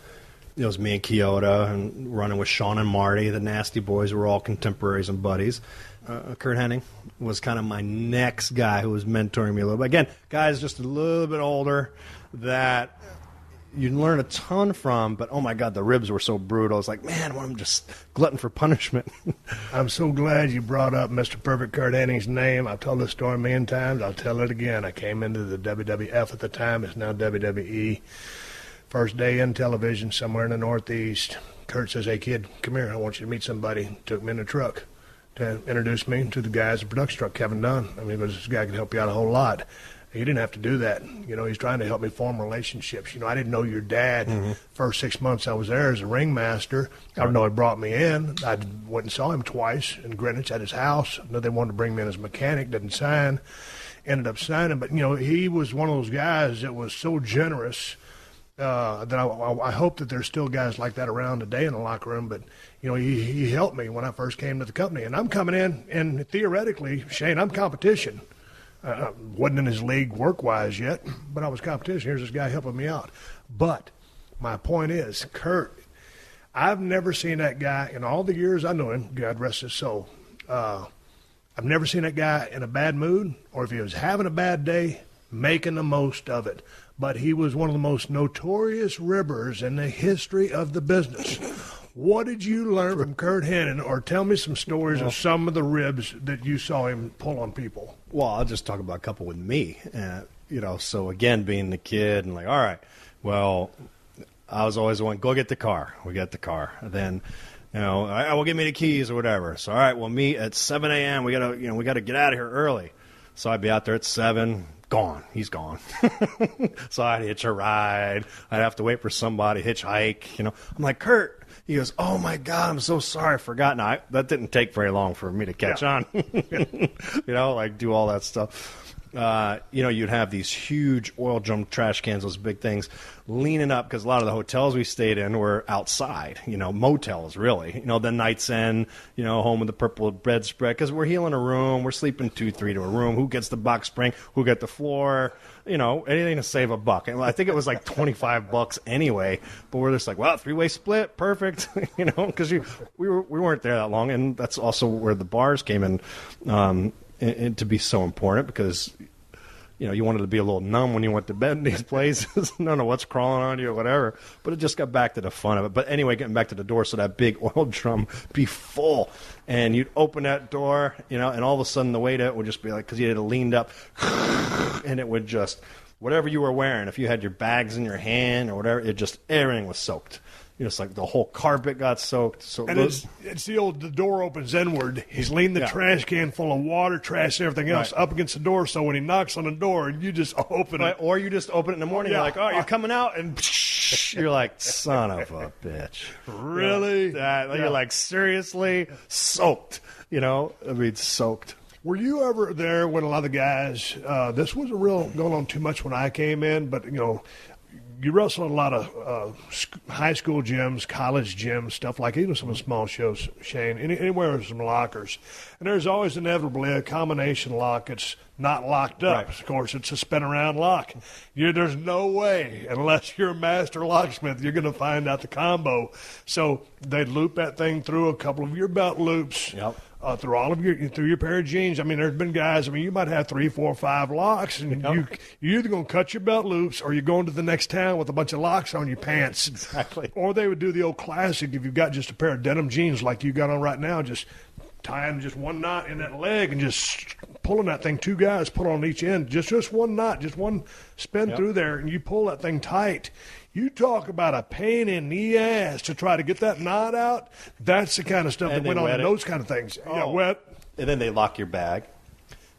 it was me and Kyoto, and running with Sean and Marty. The Nasty Boys were all contemporaries and buddies. Kurt Hennig was kind of my next guy who was mentoring me a little bit. Again, guys just a little bit older that you learn a ton from, but oh my God, the ribs were so brutal. It's like, man, I'm just glutton for punishment. I'm so glad you brought up Mr. Perfect Kurt Hennig's name. I've told this story a million times. I'll tell it again. I came into the WWF at the time. It's now WWE. First day in television somewhere in the Northeast. Kurt says, "Hey, kid, come here. I want you to meet somebody." Took me in the truck to introduce me to the guys in the production truck, Kevin Dunn. I mean, this guy can help you out a whole lot. He didn't have to do that. He's trying to help me form relationships. I didn't know your dad. First 6 months I was there as a ringmaster. I don't know he brought me in. I went and saw him twice in Greenwich at his house. I know they wanted to bring me in as a mechanic. Didn't sign. Ended up signing. But, he was one of those guys that was so generous that I hope that there's still guys like that around today in the locker room. But, he helped me when I first came to the company. And I'm coming in, and theoretically, Shane, I'm competition. Wasn't in his league work-wise yet, but I was competition. Here's this guy helping me out. But my point is, Kurt, I've never seen that guy in all the years I know him, God rest his soul. I I've never seen that guy in a bad mood, or if he was having a bad day, making the most of it. But he was one of the most notorious ribbers in the history of the business. What did you learn from Kurt Hennig, or tell me some stories of some of the ribs that you saw him pull on people? Well, I'll just talk about a couple with me. So again, being the kid and like, all right, well, I was always the one, go get the car. We got the car. And then, all right, well, give me the keys or whatever. So, all right, we'll meet at 7 a.m. We gotta get out of here early. So I'd be out there at 7. Gone. He's gone. So I'd hitch a ride. I'd have to wait for somebody, hitchhike. I'm like, Kurt. He goes, oh, my God, I'm so sorry. I forgot. Now, that didn't take very long for me to catch on. Like do all that stuff. You'd have these huge oil drum trash cans, those big things, leaning up because a lot of the hotels we stayed in were outside, motels, really. The Night's End, home with the purple bedspread because we're healing a room. We're sleeping 2-3 to a room. Who gets the box spring? Who got the floor? Anything to save a buck. And I think it was like $25 anyway, but we're just like, well, 3-way split, perfect, because we weren't there that long. And that's also where the bars came in. And to be so important because, you wanted to be a little numb when you went to bed in these places. Don't know what's crawling on you or whatever. But it just got back to the fun of it. But anyway, getting back to the door, so that big oil drum be full. And you'd open that door, and all of a sudden the waiter would just be like, because you had it leaned up, and it would just, whatever you were wearing, if you had your bags in your hand or whatever, everything was soaked. It's like the whole carpet got soaked. So and it's the door opens inward. He's leaning the trash can full of water, trash, and everything else up against the door. So when he knocks on the door, you just open it. Or you just open it in the morning. You're like, oh, you're coming out. And you're like, son of a bitch. Really? You're like, seriously? Soaked. Soaked. Were you ever there when a lot of the guys, this wasn't real going on too much when I came in, but, you wrestle in a lot of high school gyms, college gyms, stuff like even some of the small shows, Shane, anywhere with some lockers. And there's always inevitably a combination lock that's not locked up. Right. Of course, it's a spin-around lock. There's no way, unless you're a master locksmith, you're going to find out the combo. So they'd loop that thing through a couple of your belt loops. Yep. Through your pair of jeans. There's been guys, you might have 3, 4, 5 locks, and you're either going to cut your belt loops or you're going to the next town with a bunch of locks on your pants. Exactly. Or they would do the old classic, if you've got just a pair of denim jeans like you got on right now, just tying just one knot in that leg and just pulling that thing, 2 guys pull on each end, just one knot, just one spin through there, and you pull that thing tight. You talk about a pain in the ass to try to get that knot out. That's the kind of stuff that went on in those kind of things. Oh. Yeah, wet. And then they lock your bag,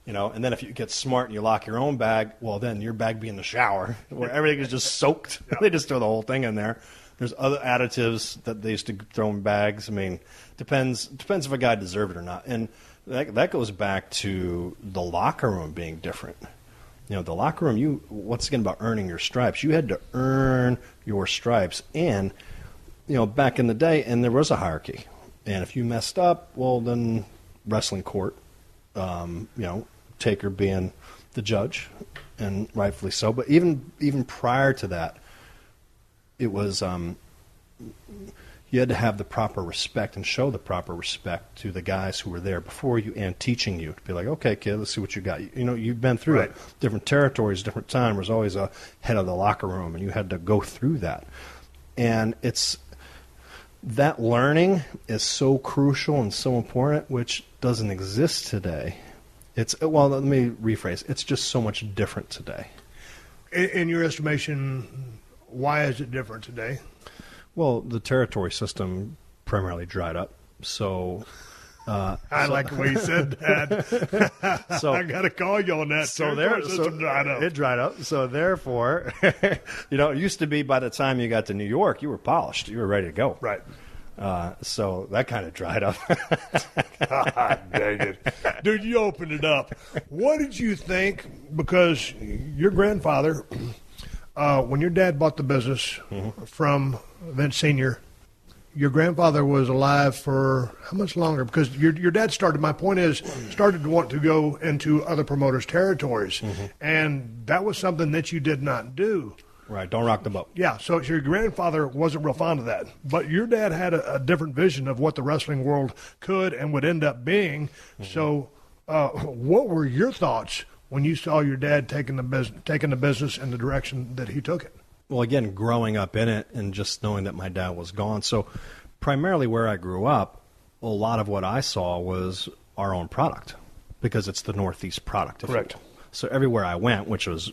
and then if you get smart and you lock your own bag, well, then your bag be in the shower where everything is just soaked. They just throw the whole thing in there. There's other additives that they used to throw in bags. Depends if a guy deserved it or not. And that goes back to the locker room being different. The locker room, once again, about earning your stripes. You had to earn your stripes. And, back in the day, and there was a hierarchy. And if you messed up, well, then wrestling court, Taker being the judge, and rightfully so. But even prior to that, it was you had to have the proper respect and show the proper respect to the guys who were there before you and teaching you to be like, okay, kid, let's see what you got. You've been through it. Different territories, different time. There's always a head of the locker room, and you had to go through that. And that learning is so crucial and so important, which doesn't exist today. Let me rephrase. It's just so much different today. In your estimation, why is it different today? Well, the territory system primarily dried up. So I like the way you said that. So I got to call you on that. It dried up. So therefore, it used to be by the time you got to New York, you were polished. You were ready to go. Right. So that kind of dried up. God dang it. Dude, you opened it up. What did you think? Because your grandfather, when your dad bought the business from Vince Sr., your grandfather was alive for how much longer? Because your dad started to want to go into other promoters' territories. And that was something that you did not do. Right, don't rock the boat. Yeah, so your grandfather wasn't real fond of that. But your dad had a different vision of what the wrestling world could and would end up being. So What were your thoughts when you saw your dad taking the business in the direction that he took it? Well, again, growing up in it and just knowing that my dad was gone. So primarily where I grew up, a lot of what I saw was our own product because it's the Northeast product. Correct. So everywhere I went, which was,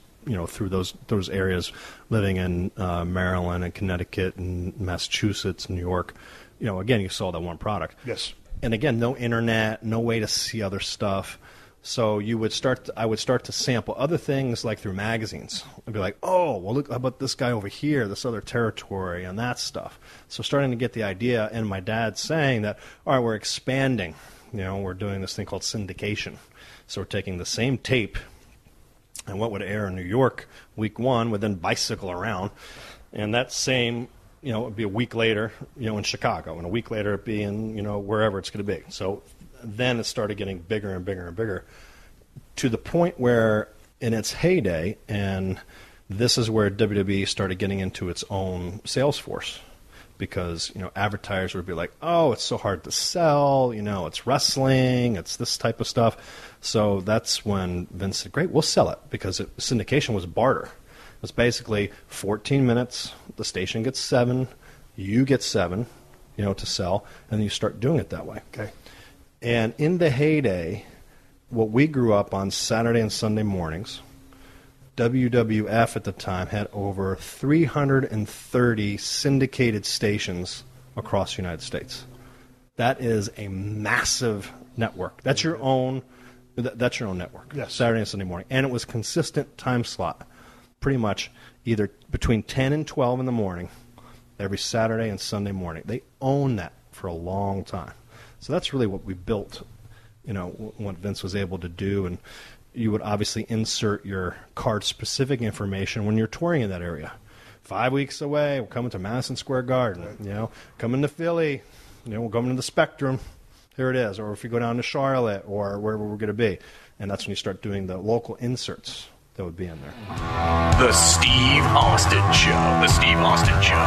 through those areas, living in Maryland and Connecticut and Massachusetts, New York, again, you saw that one product. Yes. And again, no internet, no way to see other stuff. So I would start to sample other things like through magazines. I'd be like, oh, well, look, how about this guy over here, this other territory, and that stuff. So starting to get the idea, and my dad saying that, all right, we're expanding. We're doing this thing called syndication. So we're taking the same tape, and what would air in New York week 1 would then bicycle around, and that same, it would be a week later, in Chicago, and a week later it'd be in, wherever it's going to be. So then it started getting bigger and bigger and bigger to the point where in its heyday, and this is where WWE started getting into its own sales force because, advertisers would be like, oh, it's so hard to sell, it's wrestling, it's this type of stuff. So that's when Vince said, great, we'll sell it because syndication was barter. It was basically 14 minutes, the station gets 7, you get 7, to sell, and then you start doing it that way. Okay. And in the heyday, what we grew up on Saturday and Sunday mornings, WWF at the time had over 330 syndicated stations across the United States. That is a massive network. That's your own network. Yes. Saturday and Sunday morning. And it was consistent time slot, pretty much either between 10 and 12 in the morning, every Saturday and Sunday morning. They owned that for a long time. So that's really what we built, what Vince was able to do. And you would obviously insert your card-specific information when you're touring in that area. 5 weeks away, we're coming to Madison Square Garden, coming to Philly, we're coming to the Spectrum. Here it is. Or if you go down to Charlotte or wherever we're going to be. And that's when you start doing the local inserts that would be in there. The Steve Austin Show. The Steve Austin Show.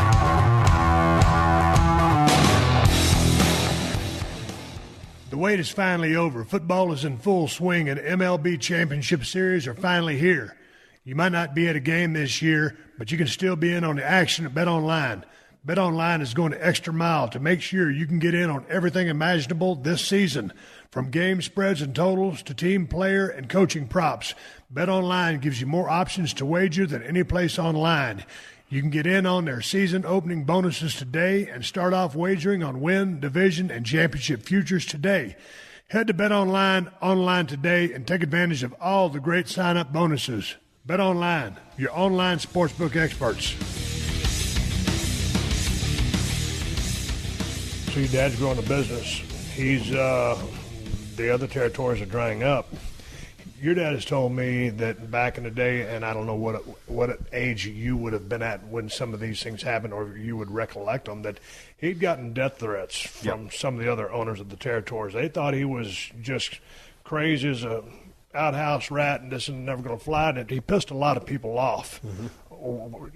The wait is finally over. Football is in full swing, and MLB Championship Series are finally here. You might not be at a game this year, but you can still be in on the action at BetOnline. BetOnline is going the extra mile to make sure you can get in on everything imaginable this season, from game spreads and totals to team player and coaching props. BetOnline gives you more options to wager than any place online. You can get in on their season opening bonuses today and start off wagering on win, division, and championship futures today. Head to BetOnline online today and take advantage of all the great sign-up bonuses. BetOnline, your online sportsbook experts. So your dad's growing a business. He's the other territories are drying up. Your dad has told me that back in the day, and I don't know what age you would have been at when some of these things happened, or you would recollect them, that he'd gotten death threats from some of the other owners of the territories. They thought he was just crazy as a outhouse rat and this is never going to fly, and he pissed a lot of people off. Mm-hmm.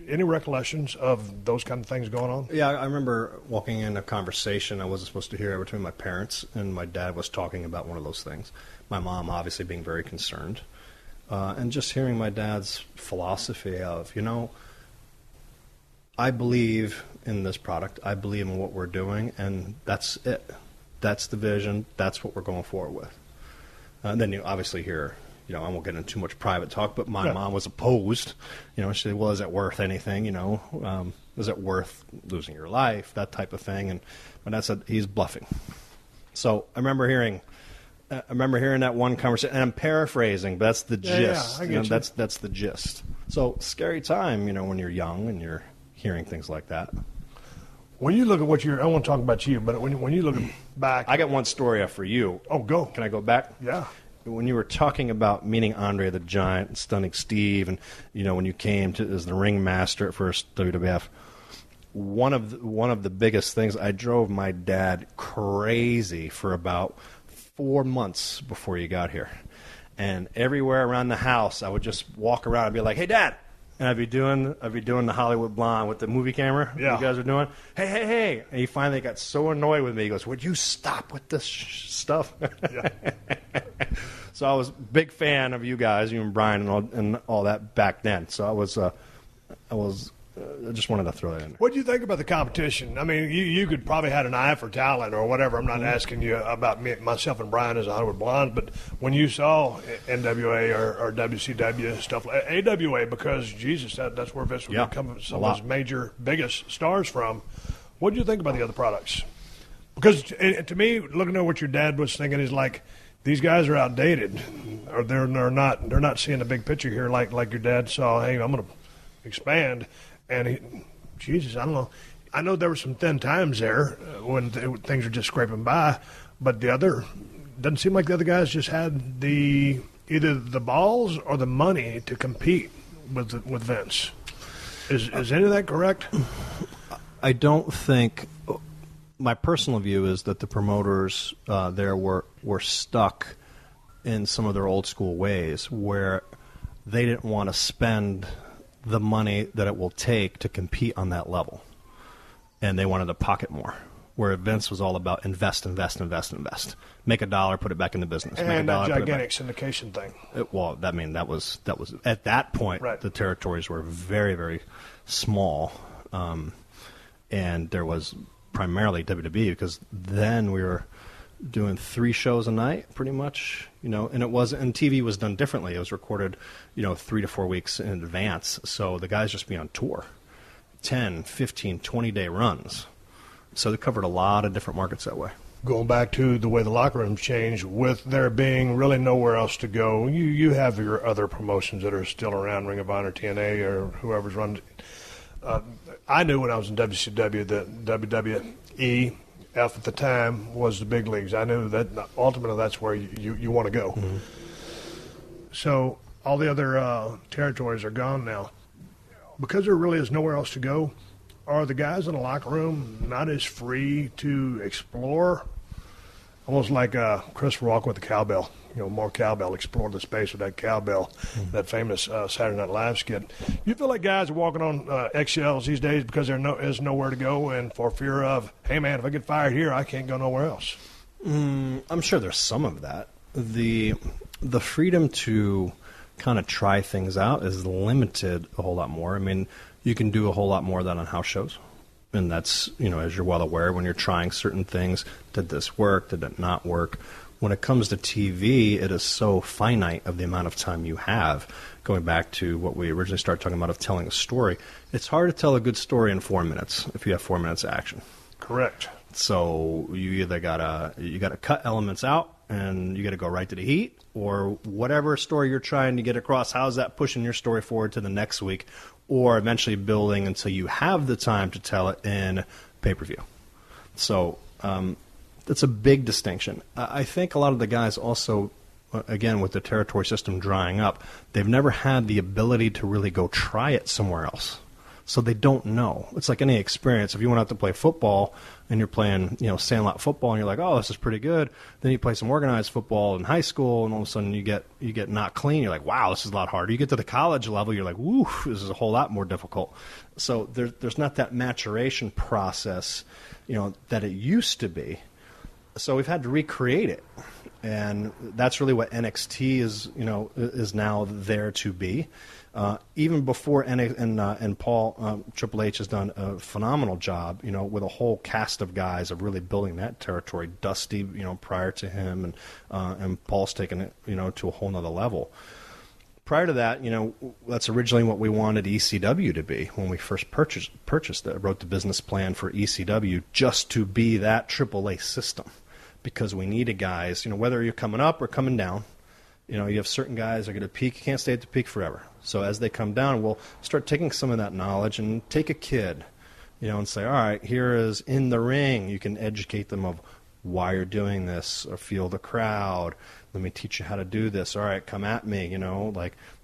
Any recollections of those kind of things going on? Yeah, I remember walking in a conversation I wasn't supposed to hear between my parents, and my dad was talking about one of those things. My mom obviously being very concerned. And just hearing my dad's philosophy of, I believe in this product. I believe in what we're doing, and that's it. That's the vision. That's what we're going forward with. And then you obviously hear, I won't get into too much private talk, but my mom was opposed. She said, well, is it worth anything? Is it worth losing your life? That type of thing. And my dad said, he's bluffing. So I remember hearing that one conversation, and I'm paraphrasing, but that's the gist. I get you. That's the gist. So scary time, when you're young and you're hearing things like that. When you look at I want to talk about you, but when you look back, I got one story for you. Oh, go. Can I go back? Yeah. When you were talking about meeting Andre the Giant and Stunning Steve, and when you came to as the ringmaster at first WWF, one of the biggest things, I drove my dad crazy for about 4 months before you got here. And everywhere around the house, I would just walk around and be like, "Hey, Dad," and I'd be doing the Hollywood Blonde with the movie camera. Yeah. You guys are doing. Hey! And he finally got so annoyed with me. He goes, "Would you stop with this stuff?" Yeah. So I was a big fan of you guys, you and Brian, and all that back then. So I was I just wanted to throw that in there. What do you think about the competition? I mean, you could probably had an eye for talent or whatever. I'm not asking you about myself and Brian as a Hollywood Blondes, but when you saw NWA or WCW stuff like AWA, because Jesus, that's where Vince would become some of his major, biggest stars from. What do you think about the other products? Because to me, looking at what your dad was thinking, is like, these guys are outdated, or they're not seeing the big picture here like your dad saw. Hey, I'm going to expand. And Jesus, I don't know. I know there were some thin times there when things were just scraping by, but doesn't seem like the other guys just had either the balls or the money to compete with Vince. Is any of that correct? I don't think. My personal view is that the promoters there were stuck in some of their old school ways where they didn't want to spend the money that it will take to compete on that level. And they wanted to pocket more. Where Vince was all about invest. Make a dollar, put it back in the business. And that gigantic syndication thing. That was at that point, right. The territories were very, very small. And there was primarily WWE, because then we were doing 3 shows a night, pretty much, and TV was done differently. It was recorded, 3 to 4 weeks in advance. So the guys just be on tour, 10, 15, 20-day runs. So they covered a lot of different markets that way. Going back to the way the locker rooms changed, with there being really nowhere else to go, you have your other promotions that are still around, Ring of Honor, TNA, or whoever's running. I knew when I was in WCW that WWE at the time was the big leagues. I knew that ultimately that's where you want to go. Mm-hmm. So all the other territories are gone now. Because there really is nowhere else to go, are the guys in the locker room not as free to explore? Almost like Christopher Walken with the cowbell. More cowbell, explore the space with that cowbell, that famous Saturday Night Live skit. You feel like guys are walking on eggshells these days because there is nowhere to go, and for fear of, hey, man, if I get fired here, I can't go nowhere else? I'm sure there's some of that. The freedom to kind of try things out is limited a whole lot more. I mean, you can do a whole lot more of that on house shows. And that's, as you're well aware, when you're trying certain things, did this work, did it not work? When it comes to TV, it is so finite of the amount of time you have. Going back to what we originally started talking about of telling a story, it's hard to tell a good story in 4 minutes if you have 4 minutes of action. Correct. So you either gotta cut elements out and you got to go right to the heat, or whatever story you're trying to get across. How's that pushing your story forward to the next week, or eventually building until you have the time to tell it in pay-per-view. So. That's a big distinction. I think a lot of the guys also, again, with the territory system drying up, they've never had the ability to really go try it somewhere else. So they don't know. It's like any experience. If you went out to play football and you're playing, sandlot football, and you're like, oh, this is pretty good. Then you play some organized football in high school, and all of a sudden you get not clean. You're like, wow, this is a lot harder. You get to the college level, you're like, woo, this is a whole lot more difficult. So there's not that maturation process, that it used to be. So we've had to recreate it, and that's really what NXT is now there to be. Even before and Paul Triple H has done a phenomenal job, with a whole cast of guys of really building that territory. Dusty, prior to him, and Paul's taken it, to a whole nother level. Prior to that, that's originally what we wanted ECW to be when we first purchased it. I wrote the business plan for ECW just to be that AAA system. Because we needed guys, whether you're coming up or coming down, you have certain guys that are going to peak. You can't stay at the peak forever. So as they come down, we'll start taking some of that knowledge and take a kid, and say, all right, here is in the ring. You can educate them of why you're doing this, or feel the crowd. Let me teach you how to do this. All right, come at me,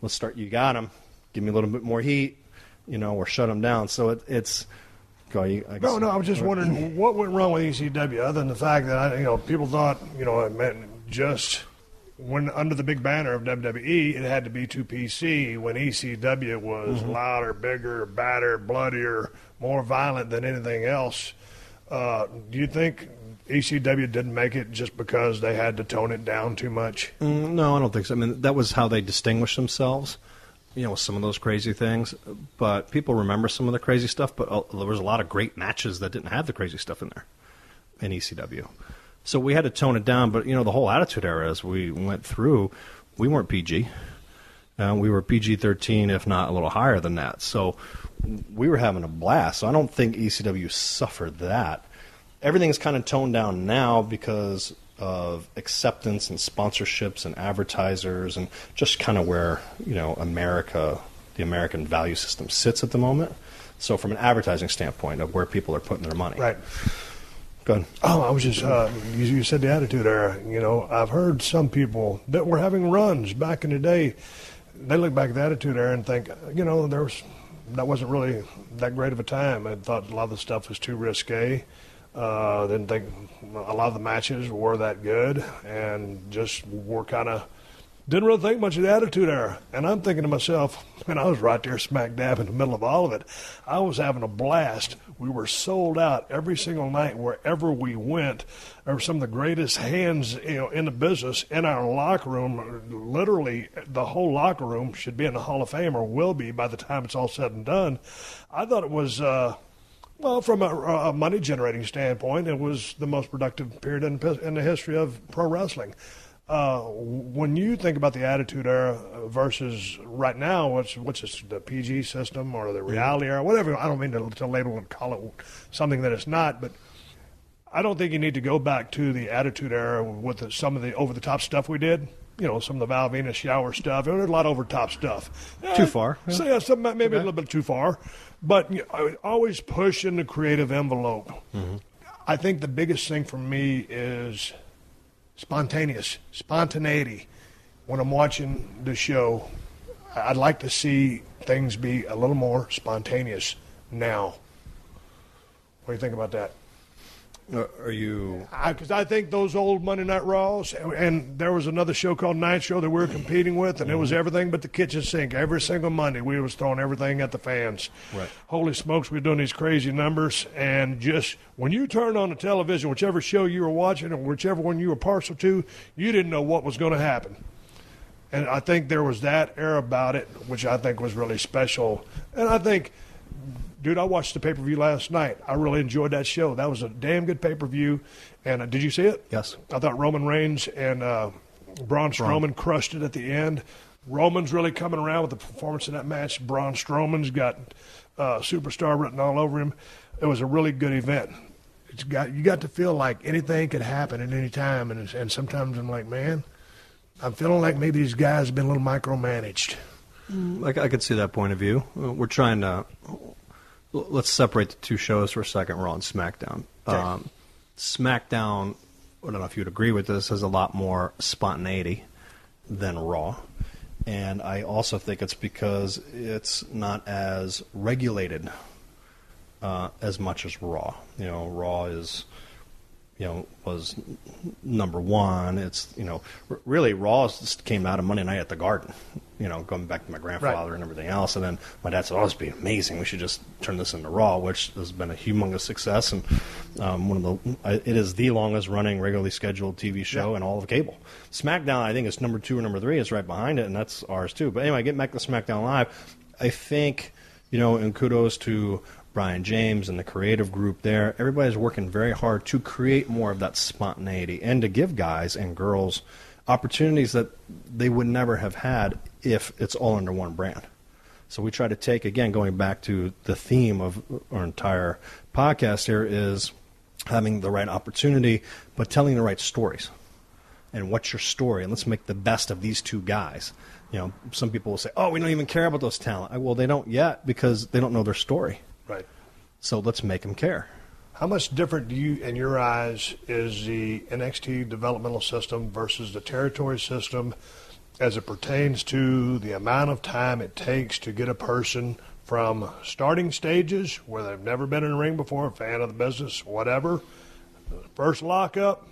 let's start. You got them. Give me a little bit more heat, or shut them down. So it's... No, I was just wondering what went wrong with ECW, other than the fact that people thought it meant just when under the big banner of WWE it had to be 2PC. When ECW was louder, bigger, badder, bloodier, more violent than anything else. Do you think ECW didn't make it just because they had to tone it down too much? No, I don't think so. I mean, that was how they distinguished themselves, with some of those crazy things. But people remember some of the crazy stuff, but there was a lot of great matches that didn't have the crazy stuff in there in ECW. So we had to tone it down. But, the whole Attitude Era, as we went through, we weren't PG. We were PG-13, if not a little higher than that. So we were having a blast. So I don't think ECW suffered that. Everything's kind of toned down now because of acceptance and sponsorships and advertisers and just kind of where, America, the American value system sits at the moment. So from an advertising standpoint of where people are putting their money. Right. Go ahead. Oh, I was just, you said the Attitude Era. I've heard some people that were having runs back in the day, they look back at the Attitude Era and think, that wasn't really that great of a time. I thought a lot of the stuff was too risque. Didn't think a lot of the matches were that good, and just were kind of didn't really think much of the Attitude Era. And I'm thinking to myself, man, I was right there smack dab in the middle of all of it. I was having a blast. We were sold out every single night wherever we went. There were some of the greatest hands in the business in our locker room. Literally, the whole locker room should be in the Hall of Fame, or will be by the time it's all said and done. I thought it was. Well, from a money-generating standpoint, it was the most productive period in the history of pro wrestling. When you think about the Attitude Era versus right now, what's this, the PG system or the reality era, whatever, I don't mean to label and call it something that it's not, but I don't think you need to go back to the Attitude Era with some of the over-the-top stuff we did. Some of the Val Venus shower stuff. There's a lot of over-top stuff. Too far. Yeah. So, maybe a little bit too far. But always push in the creative envelope. Mm-hmm. I think the biggest thing for me is spontaneity. When I'm watching the show, I'd like to see things be a little more spontaneous now. What do you think about that? Are you? Because I think those old Monday Night Raws, and there was another show called Nitro that we were competing with, and it was everything but the kitchen sink. Every single Monday, we was throwing everything at the fans. Right. Holy smokes, we were doing these crazy numbers, and just when you turned on the television, whichever show you were watching or whichever one you were partial to, you didn't know what was going to happen. And I think there was that era about it, which I think was really special. And I think, dude, I watched the pay-per-view last night. I really enjoyed that show. That was a damn good pay-per-view. And did you see it? Yes. I thought Roman Reigns and Braun Strowman crushed it at the end. Roman's really coming around with the performance in that match. Braun Strowman's got superstar written all over him. It was a really good event. You got to feel like anything could happen at any time. And sometimes I'm like, man, I'm feeling like maybe these guys have been a little micromanaged. I could see that point of view. We're trying to... Let's separate the two shows for a second, Raw and SmackDown. Okay. SmackDown, I don't know if you'd agree with this, has a lot more spontaneity than Raw. And I also think it's because it's not as regulated as much as Raw. Raw is... was number one. It's, really Raw just came out of Monday Night at the Garden, going back to my grandfather and everything else. And then my dad said, this would be amazing. We should just turn this into Raw, which has been a humongous success. And it is the longest running regularly scheduled TV show in all of cable. SmackDown, I think, is number 2 or number 3. It's right behind it, and that's ours too. But anyway, getting back to SmackDown Live, I think, and kudos to Brian James and the creative group there. Everybody's working very hard to create more of that spontaneity and to give guys and girls opportunities that they would never have had if it's all under one brand. So we try to take, again, going back to the theme of our entire podcast here, is having the right opportunity, but telling the right stories. And what's your story? And let's make the best of these two guys. Some people will say, we don't even care about those talent. Well, they don't yet because they don't know their story. Right. So let's make them care. How much different do you, in your eyes, is the NXT developmental system versus the territory system as it pertains to the amount of time it takes to get a person from starting stages where they've never been in a ring before, a fan of the business, whatever, first lockup,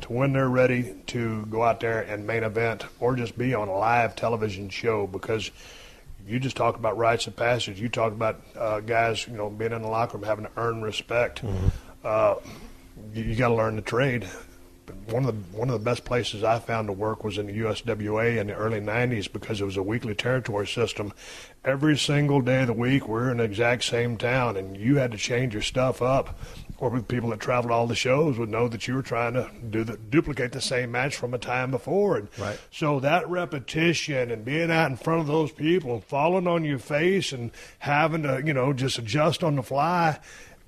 to when they're ready to go out there and main event or just be on a live television show? Because you just talk about rites of passage. You talk about guys, being in the locker room, having to earn respect. Mm-hmm. you got to learn the trade. One of the best places I found to work was in the USWA in the early 90s because it was a weekly territory system. Every single day of the week, we're in the exact same town, and you had to change your stuff up. Or people that traveled all the shows would know that you were trying to duplicate the same match from a time before. And right. So that repetition and being out in front of those people and falling on your face and having to, just adjust on the fly,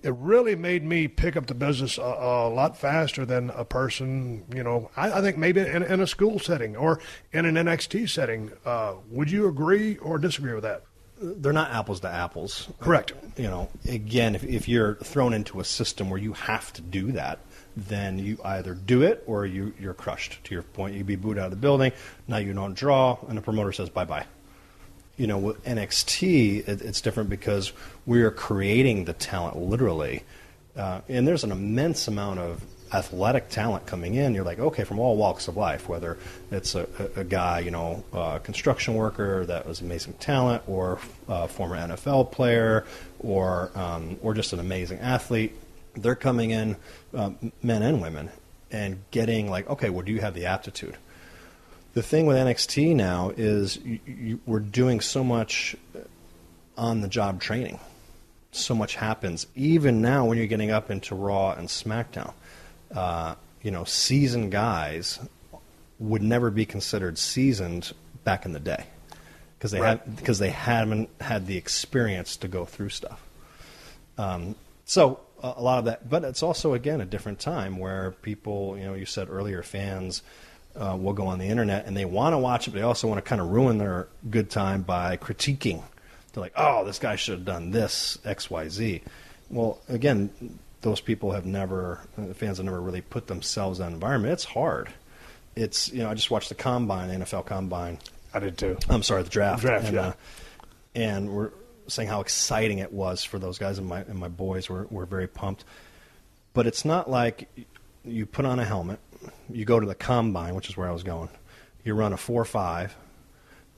it really made me pick up the business a lot faster than a person, I think maybe in a school setting or in an NXT setting. Would you agree or disagree with that? They're not apples to apples. Correct. Again, if you're thrown into a system where you have to do that, then you either do it or you're crushed. To your point, you'd be booed out of the building. Now you don't draw, and the promoter says bye-bye. With NXT, it's different because we are creating the talent literally. And there's an immense amount of athletic talent coming in. You're like, okay, from all walks of life, whether it's a guy, a construction worker that was amazing talent, or a former NFL player, or just an amazing athlete. They're coming in, men and women, and getting like, okay, well, do you have the aptitude? The thing with NXT now is we're doing so much on-the-job training. So much happens. Even now when you're getting up into Raw and SmackDown, seasoned guys would never be considered seasoned back in the day because they haven't had the experience to go through stuff. So a lot of that, but it's also, again, a different time where people, you said earlier, fans will go on the internet and they want to watch it, but they also want to kind of ruin their good time by critiquing. They're like, oh, this guy should have done this, X, Y, Z. Well, again, those people the fans have never really put themselves in that environment. It's hard. It's, I just watched the Combine, the NFL Combine. I did too. I'm sorry, the draft. Yeah. And we're saying how exciting it was for those guys, and my boys were very pumped. But it's not like you put on a helmet, you go to the Combine, which is where I was going, you run a 4.5.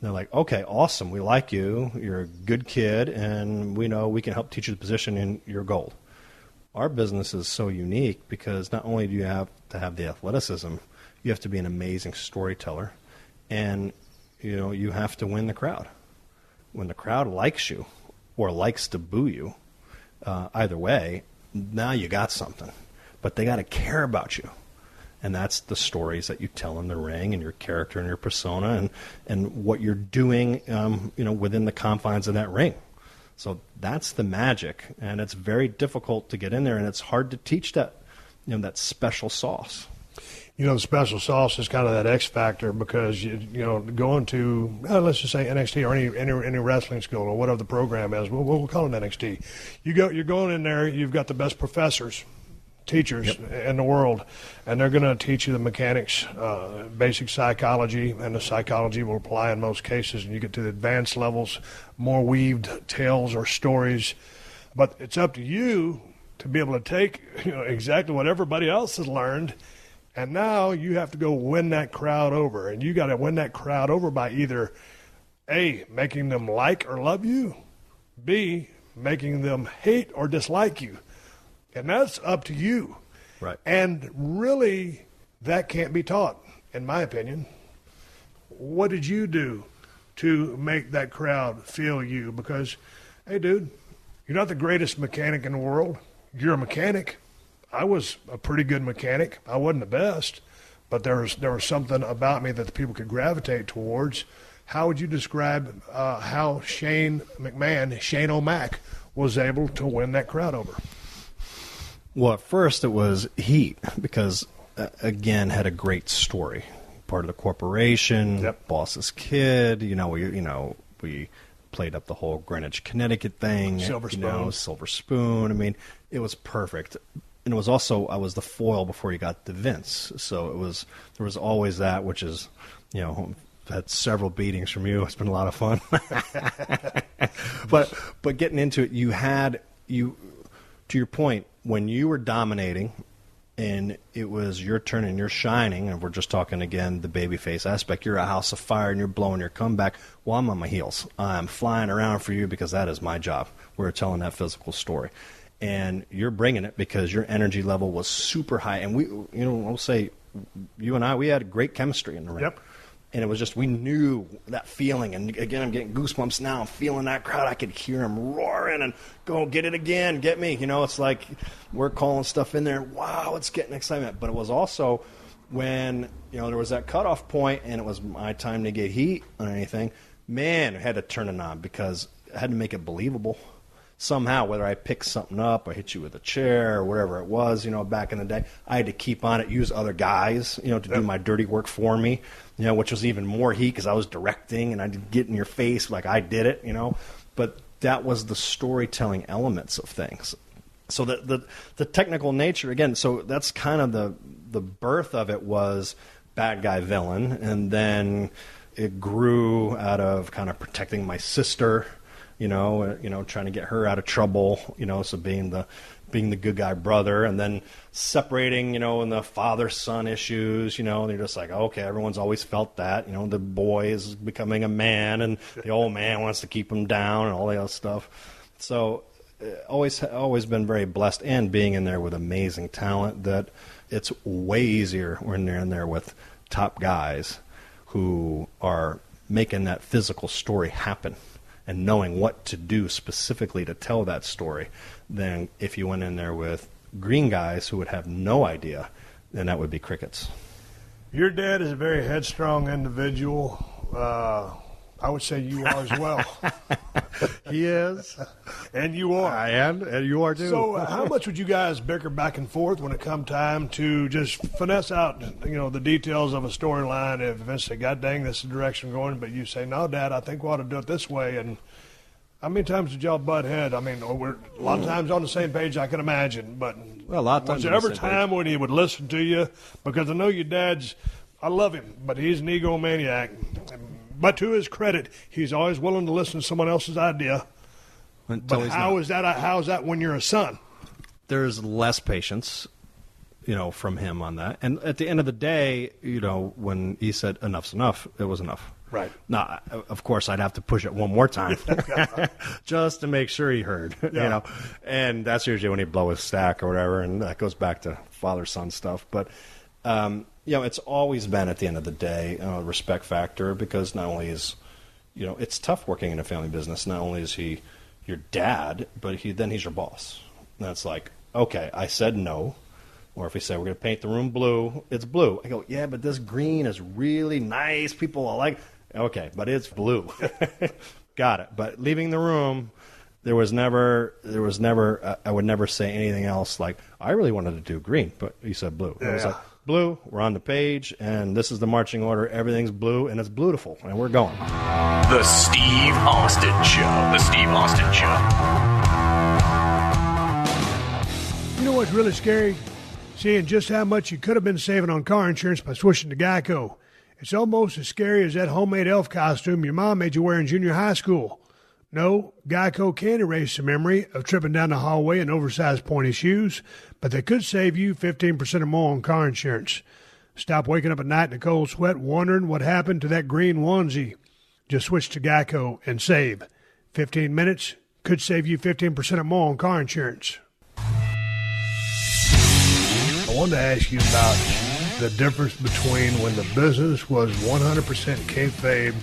They're like, okay, awesome, we like you, you're a good kid, and we know we can help teach you the position in your gold. Our business is so unique because not only do you have to have the athleticism, you have to be an amazing storyteller, and you have to win the crowd. When the crowd likes you or likes to boo you, either way, now you got something. But they got to care about you. And that's the stories that you tell in the ring and your character and your persona and what you're doing, within the confines of that ring. So that's the magic, and it's very difficult to get in there, and it's hard to teach that, that special sauce. The special sauce is kind of that X factor because, going to, let's just say NXT or any wrestling school or whatever the program is, we'll call it NXT. You're going in there, you've got the best professors, teachers in the world, and they're going to teach you the mechanics, basic psychology, and the psychology will apply in most cases, and you get to the advanced levels, more weaved tales or stories. But it's up to you to be able to take exactly what everybody else has learned, and now you have to go win that crowd over, and you got to win that crowd over by either A, making them like or love you, B, making them hate or dislike you. And that's up to you. Right. And really, that can't be taught, in my opinion. What did you do to make that crowd feel you? Because, hey, dude, you're not the greatest mechanic in the world. You're a mechanic. I was a pretty good mechanic. I wasn't the best, but there was something about me that the people could gravitate towards. How would you describe how Shane O'Mac, was able to win that crowd over? Well, at first it was heat because, again, had a great story. Part of the corporation, boss's kid. We played up the whole Greenwich, Connecticut thing. Silver spoon. Silver spoon. I mean, it was perfect. And it was also, I was the foil before you got to Vince. So there was always that, which is, had several beatings from you. It's been a lot of fun. But getting into it, to your point, when you were dominating and it was your turn and you're shining, and we're just talking again the babyface aspect, you're a house of fire and you're blowing your comeback, well, I'm on my heels. I'm flying around for you because that is my job. We're telling that physical story. and you're bringing it because your energy level was super high. And I'll say, you and I, we had great chemistry in the ring. Yep. And it was just, we knew that feeling. And again, I'm getting goosebumps now. I'm feeling that crowd. I could hear them roaring and go, get it again, get me. It's like we're calling stuff in there. Wow, it's getting excitement. But it was also when, there was that cutoff point and it was my time to get heat on anything. Man, I had to turn it on because I had to make it believable. Somehow, whether I picked something up or hit you with a chair or whatever it was, back in the day, I had to keep on it, use other guys, to do my dirty work for me, which was even more heat because I was directing and I did get in your face like I did it, But that was the storytelling elements of things. So the technical nature, again, so that's kind of the birth of it was bad guy villain, and then it grew out of kind of protecting my sister, trying to get her out of trouble, so being the good guy brother, and then separating, in the father-son issues, they're just like, okay, everyone's always felt that, the boy is becoming a man, and the old man wants to keep him down, and all the other stuff. So always been very blessed, and being in there with amazing talent, that it's way easier when they're in there with top guys who are making that physical story happen and knowing what to do specifically to tell that story, than if you went in there with green guys who would have no idea, then that would be crickets. Your dad is a very headstrong individual. I would say you are as well. He is. And you are. I am, and you are too. So how much would you guys bicker back and forth when it come time to just finesse out, the details of a storyline? If Vince said, God dang, this is the direction we're going, but you say, no, Dad, I think we ought to do it this way. And how many times did y'all butt head? I mean, we're a lot of times on the same page, I can imagine. But a lot of times was there ever time when he would listen to you? Because I know your dad's, I love him, but he's an egomaniac. But to his credit, he's always willing to listen to someone else's idea. But how is that when you're a son? There's less patience, from him on that. And at the end of the day, when he said enough's enough, it was enough. Right. Now, of course, I'd have to push it one more time just to make sure he heard, And that's usually when he'd blow his stack or whatever, and that goes back to father-son stuff. But it's always been, at the end of the day, a respect factor, because not only is, it's tough working in a family business. Not only is he your dad, but he's your boss. And that's like, okay, I said no. Or if he said, we're going to paint the room blue, it's blue. I go, yeah, but this green is really nice. People will like, okay, but it's blue. Got it. But leaving the room, there was never, I would never say anything else like, I really wanted to do green, but he said blue. Yeah. It was like, blue, we're on the page, and this is the marching order. Everything's blue, and it's beautiful, and we're going. The Steve Austin Show. The Steve Austin Show. You know what's really scary? Seeing just how much you could have been saving on car insurance by switching to Geico. It's almost as scary as that homemade elf costume your mom made you wear in junior high school. No, Geico can erase the memory of tripping down the hallway in oversized pointy shoes, but they could save you 15% or more on car insurance. Stop waking up at night in a cold sweat wondering what happened to that green onesie. Just switch to Geico and save. 15 minutes could save you 15% or more on car insurance. I wanted to ask you about the difference between when the business was 100% kayfabe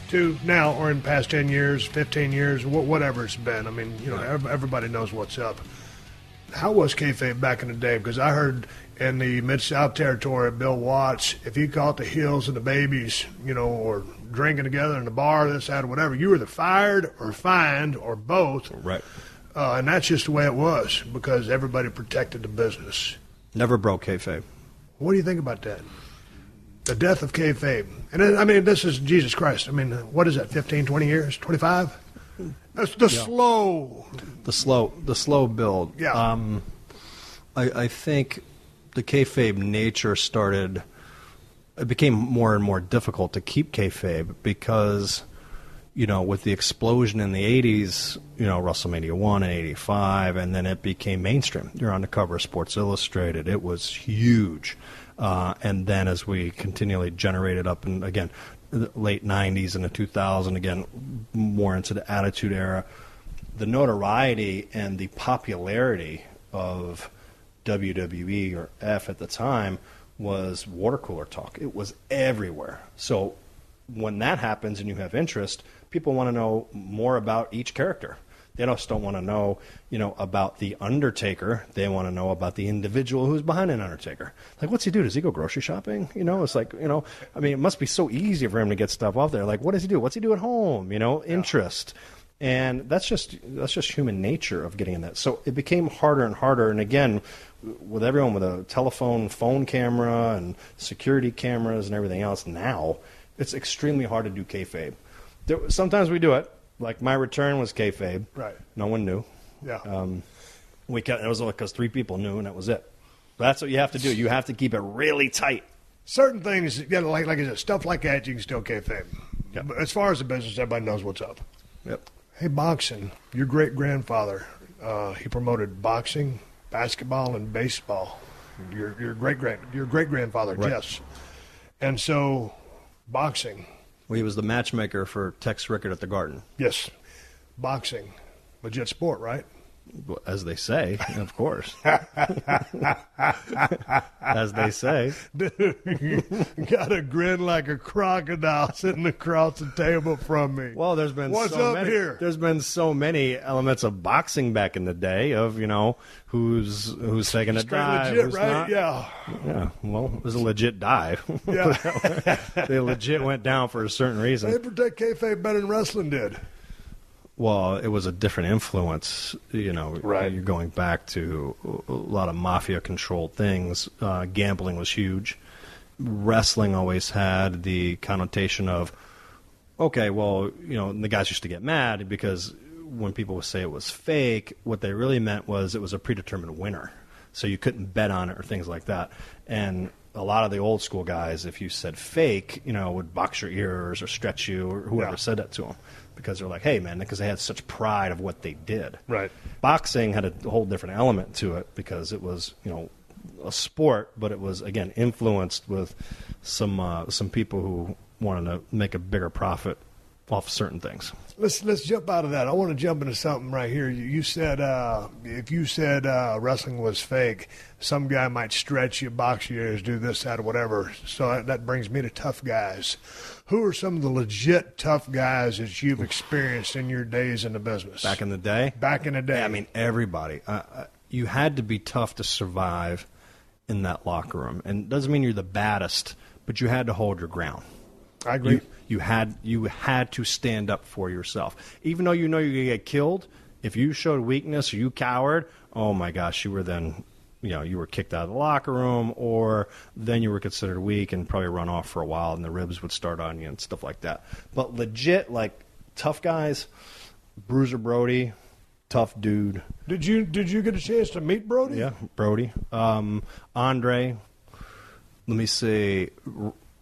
to now, or in the past 10 years, 15 years, whatever it's been. I mean, everybody knows what's up. How was kayfabe back in the day? Because I heard in the Mid-South territory, Bill Watts, if you caught the Hills and the Babies, or drinking together in the bar, this, that, or whatever, you were either fired or fined or both. Right. And that's just the way it was because everybody protected the business. Never broke kayfabe. What do you think about that? The death of kayfabe. And then, I mean, this is Jesus Christ. I mean, what is that, 15, 20 years, 25? That's the slow. The slow build. Yeah. I think the kayfabe nature started, it became more and more difficult to keep kayfabe because, with the explosion in the 80s, Wrestlemania 1 and 85, and then it became mainstream. You're on the cover of Sports Illustrated. It was huge. And then as we continually generated up, and again, the late 90s and the 2000s, again, more into the Attitude Era, the notoriety and the popularity of WWE or F at the time was water cooler talk. It was everywhere. So when that happens and you have interest, people want to know more about each character. They just don't want to know, about the Undertaker. They want to know about the individual who's behind an Undertaker. Like, what's he do? Does he go grocery shopping? It's like, it must be so easy for him to get stuff off there. Like, what does he do? What's he do at home? Interest. And that's just human nature of getting in that. So it became harder and harder. And again, with everyone with a phone camera and security cameras and everything else now, it's extremely hard to do kayfabe. Sometimes we do it. Like my return was kayfabe. Right. No one knew. Yeah. It was only because 3 people knew, and that was it. That's what you have to do. You have to keep it really tight. Certain things, like I said, stuff like that, you can still kayfabe. Yep. But as far as the business, everybody knows what's up. Yep. Hey, boxing. Your great-grandfather, he promoted boxing, basketball, and baseball. Your great-grandfather, right. Yes. And so, boxing. Well, he was the matchmaker for Tex Rickard at the Garden. Yes. Boxing. Legit sport, right? As they say, of course. As they say. Dude, got a grin like a crocodile sitting across the table from me. Well, there's been There's been so many elements of boxing back in the day of, who's taking a dive, legit, who's right? not. Yeah. Yeah. Well, it was a legit dive. Yeah. They legit went down for a certain reason. They protect kayfabe better than wrestling did. Well, it was a different influence, Right. You're going back to a lot of mafia-controlled things. Gambling was huge. Wrestling always had the connotation of, okay, well, the guys used to get mad because when people would say it was fake, what they really meant was it was a predetermined winner. So you couldn't bet on it or things like that. And a lot of the old school guys, if you said fake, would box your ears or stretch you or whoever said that to them. Because they're like, hey, man, because they had such pride of what they did. Right. Boxing had a whole different element to it because it was, a sport, but it was, again, influenced with some people who wanted to make a bigger profit off certain things. Let's jump out of that. I want to jump into something right here. You said if you said wrestling was fake, some guy might stretch you, box you, do this, that, or whatever. So that brings me to tough guys. Who are some of the legit tough guys that you've experienced in your days in the business? Back in the day? Back in the day. Yeah, I mean, everybody. You had to be tough to survive in that locker room. And it doesn't mean you're the baddest, but you had to hold your ground. I agree. You had to stand up for yourself. Even though you're going to get killed, if you showed weakness or you cowered, oh my gosh, you were then, you were kicked out of the locker room, or then you were considered weak and probably run off for a while and the ribs would start on you and stuff like that. But legit, like tough guys, Bruiser Brody, tough dude. Did you get a chance to meet Brody? Yeah, Brody. Andre, let me see,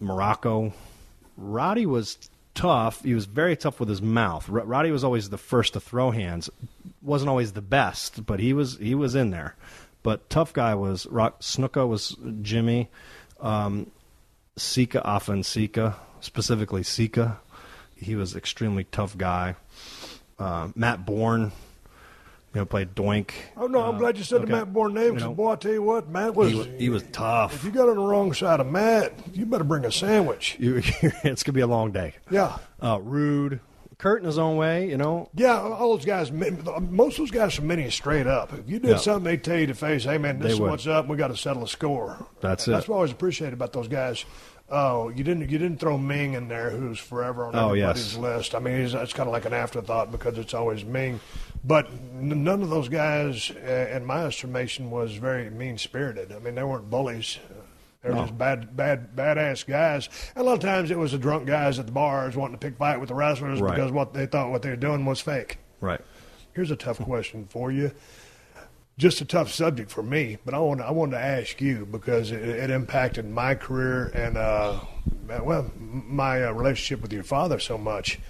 Muraco. Roddy was tough. He was very tough with his mouth. Roddy was always the first to throw hands. Wasn't always the best, but he was in there. But tough guy was Snuka was Jimmy. Sika Afen, specifically Sika. He was extremely tough guy. Matt Bourne, played Doink. Oh, no, I'm glad you said the Matt Bourne name, because, boy, I tell you what, Matt was... He was tough. If you got on the wrong side of Matt, you better bring a sandwich. It's going to be a long day. Yeah. Rude. Kurt in his own way, Yeah, all those guys, most of those guys from Mini straight up. If you did something, they'd tell you to face, hey, man, this is what's up, we got to settle a score. That's it. That's what I always appreciated about those guys. Oh, you didn't throw Ming in there, who's forever on everybody's list. I mean, it's kind of like an afterthought because it's always Ming. But none of those guys, in my estimation, was very mean-spirited. I mean, they weren't bullies. They were just badass guys. And a lot of times it was the drunk guys at the bars wanting to pick fight with the wrestlers because what they thought what they were doing was fake. Right. Here's a tough question for you. Just a tough subject for me, but I wanted to ask you because it impacted my career and my relationship with your father so much.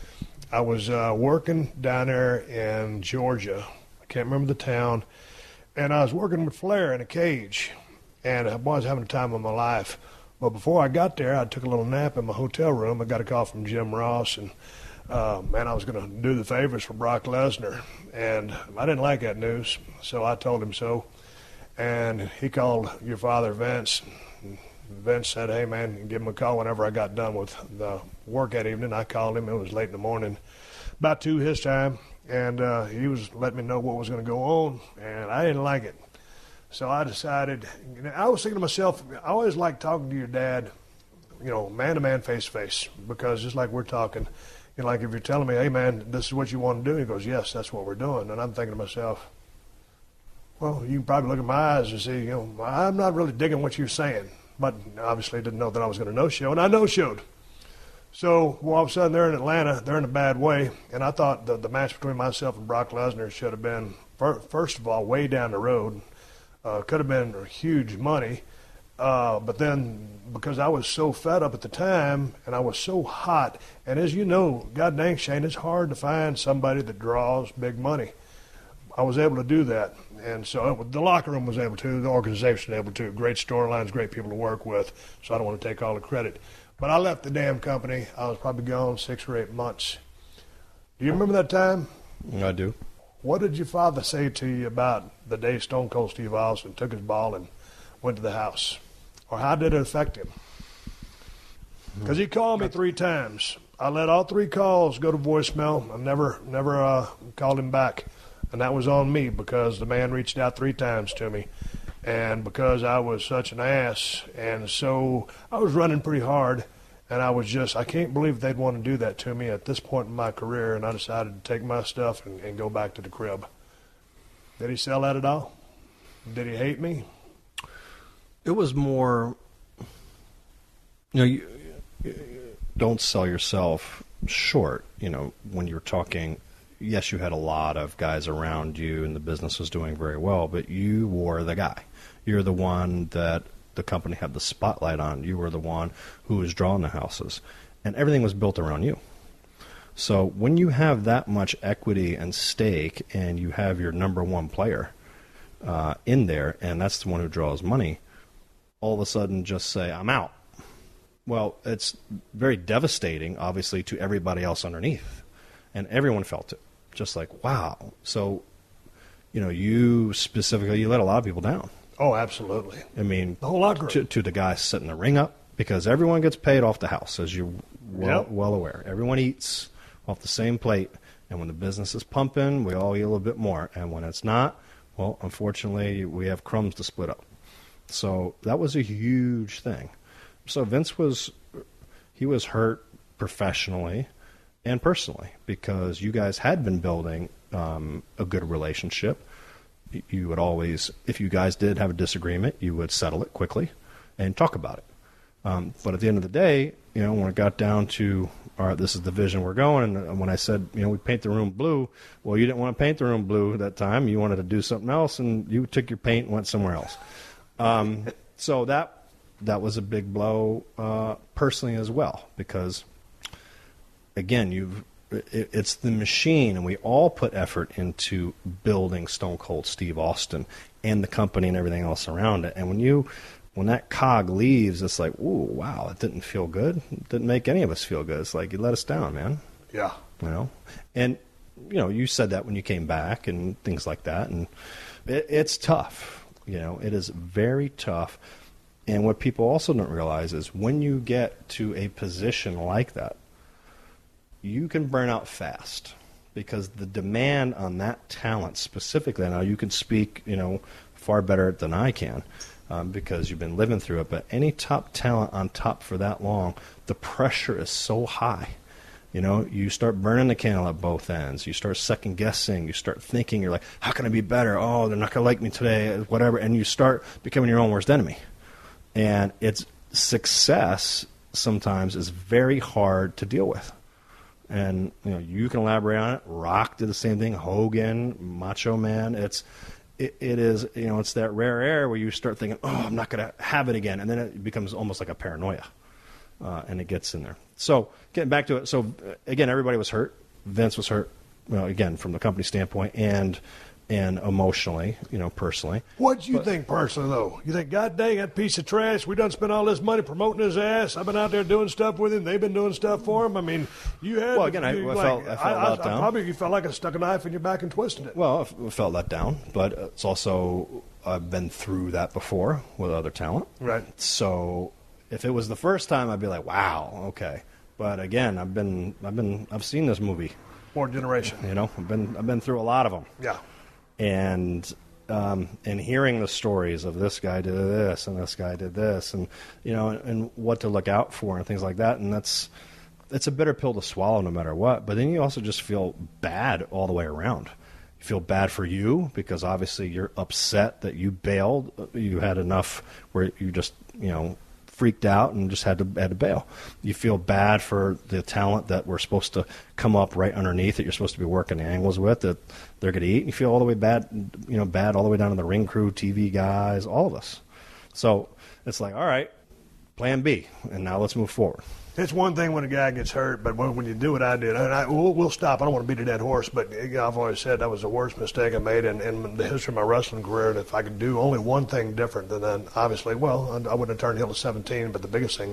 I was working down there in Georgia. I can't remember the town, and I was working with Flair in a cage, and I was having the time of my life. But before I got there, I took a little nap in my hotel room. I got a call from Jim Ross, and man, I was going to do the favors for Brock Lesnar. And I didn't like that news, so I told him so. And he called your father, Vince. Vince said, hey, man, give him a call whenever I got done with the work that evening. I called him. It was late in the morning, about 2 his time. And he was letting me know what was going to go on, and I didn't like it. So I decided, I was thinking to myself, I always like talking to your dad, man-to-man, face-to-face, because just like we're talking, like if you're telling me, hey, man, this is what you want to do, he goes, yes, that's what we're doing. And I'm thinking to myself, well, you can probably look at my eyes and see, I'm not really digging what you're saying, but obviously didn't know that I was going to no-show, and I no-showed. So all of a sudden they're in Atlanta, they're in a bad way, and I thought the match between myself and Brock Lesnar should have been, first of all, way down the road. Could have been huge money, but then because I was so fed up at the time and I was so hot, and as you know, God dang, Shane, it's hard to find somebody that draws big money. I was able to do that, and so the locker room was able to, the organization was able to, great storylines, great people to work with, so I don't want to take all the credit. But I left the damn company. I was probably gone 6 or 8 months. Do you remember that time? I do. What did your father say to you about the day Stone Cold Steve Austin took his ball and went to the house? Or how did it affect him? Because he called me 3 times. I let all 3 calls go to voicemail. I never called him back. And that was on me because the man reached out 3 times to me. And because I was such an ass, and so I was running pretty hard, and I can't believe they'd want to do that to me at this point in my career, and I decided to take my stuff and go back to the crib. Did he sell that at all? Did he hate me? It was more, you don't sell yourself short, when you're talking. Yes, you had a lot of guys around you and the business was doing very well, but you were the guy. You're the one that the company had the spotlight on. You were the one who was drawing the houses, and everything was built around you. So when you have that much equity and stake and you have your number one player in there, and that's the one who draws money, all of a sudden just say, I'm out. Well, it's very devastating, obviously, to everybody else underneath, and everyone felt it. Just like, wow. So, you specifically, you let a lot of people down. Oh, absolutely. I mean, the whole locker room. To the guy setting the ring up, because everyone gets paid off the house, as you're well aware. Everyone eats off the same plate, and when the business is pumping, we all eat a little bit more. And when it's not, well, unfortunately, we have crumbs to split up. So that was a huge thing. So Vince was hurt professionally and personally, because you guys had been building a good relationship. You would always, if you guys did have a disagreement, you would settle it quickly and talk about it. But at the end of the day, when it got down to, all right, this is the vision we're going, and when I said, we paint the room blue, well, you didn't want to paint the room blue that time. You wanted to do something else, and you took your paint and went somewhere else. So that was a big blow personally as well, because again, it's the machine, and we all put effort into building Stone Cold Steve Austin and the company and everything else around it. And when that cog leaves, it's like, ooh, wow, it didn't feel good. It didn't make any of us feel good. It's like, you let us down, man. Yeah. And, you said that when you came back and things like that. And it's tough. It is very tough. And what people also don't realize is when you get to a position like that, you can burn out fast, because the demand on that talent specifically, now you can speak, far better than I can, because you've been living through it, but any top talent on top for that long, the pressure is so high. You start burning the candle at both ends. You start second guessing. You start thinking, you're like, how can I be better? Oh, they're not going to like me today, whatever. And you start becoming your own worst enemy. And it's success sometimes is very hard to deal with. And you can elaborate on it. Rock did the same thing. Hogan, Macho Man. It is it's that rare air where you start thinking, oh, I'm not going to have it again, and then it becomes almost like a paranoia, and it gets in there. So getting back to it. So again, everybody was hurt. Vince was hurt. Well, again, from the company standpoint, and and emotionally, personally. What do you think personally, though? You think, God dang, that piece of trash, we done spent all this money promoting his ass. I've been out there doing stuff with him. They've been doing stuff for him. I mean, you had... Well, again, I felt let down. Probably you felt like I stuck a knife in your back and twisted it. Well, I felt let down, but it's also, I've been through that before with other talent. Right. So if it was the first time, I'd be like, wow, okay. But again, I've seen this movie. More generation. I've been through a lot of them. Yeah. And hearing the stories of this guy did this and this guy did this, and and what to look out for and things like that, and it's a bitter pill to swallow no matter what. But then you also just feel bad all the way around. You feel bad for you because obviously you're upset that you bailed. You had enough where you just freaked out and just had to bail. You feel bad for the talent that we're supposed to come up right underneath, that you're supposed to be working the angles with, that they're going to eat. And you feel all the way bad, bad all the way down to the ring crew, TV guys, all of us. So it's like, all right, plan B, and now let's move forward. It's one thing when a guy gets hurt, but when you do what I did, and we'll stop. I don't want to beat a dead horse, but I've always said that was the worst mistake I made in the history of my wrestling career. And if I could do only one thing different, then obviously, well, I wouldn't have turned heel at 17, but the biggest thing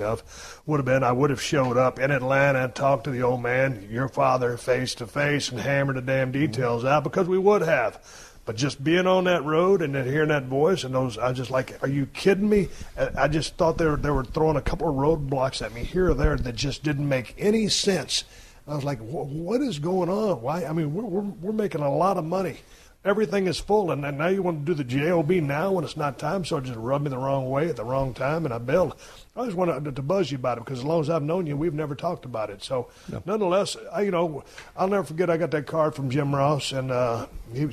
would have been I would have showed up in Atlanta and talked to the old man, your father, face to face, and hammered the damn details out, because we would have. But just being on that road and then hearing that voice and those, I just like, are you kidding me? I just thought they were throwing a couple of roadblocks at me here or there that just didn't make any sense. I was like, what is going on? Why? I mean, we're making a lot of money. Everything is full, and now you want to do the JOB now when it's not time, so it just rubbed me the wrong way at the wrong time, and I bailed. I just wanted to buzz you about it, because as long as I've known you, we've never talked about it. So, Nonetheless, I'll never forget I got that card from Jim Ross, and he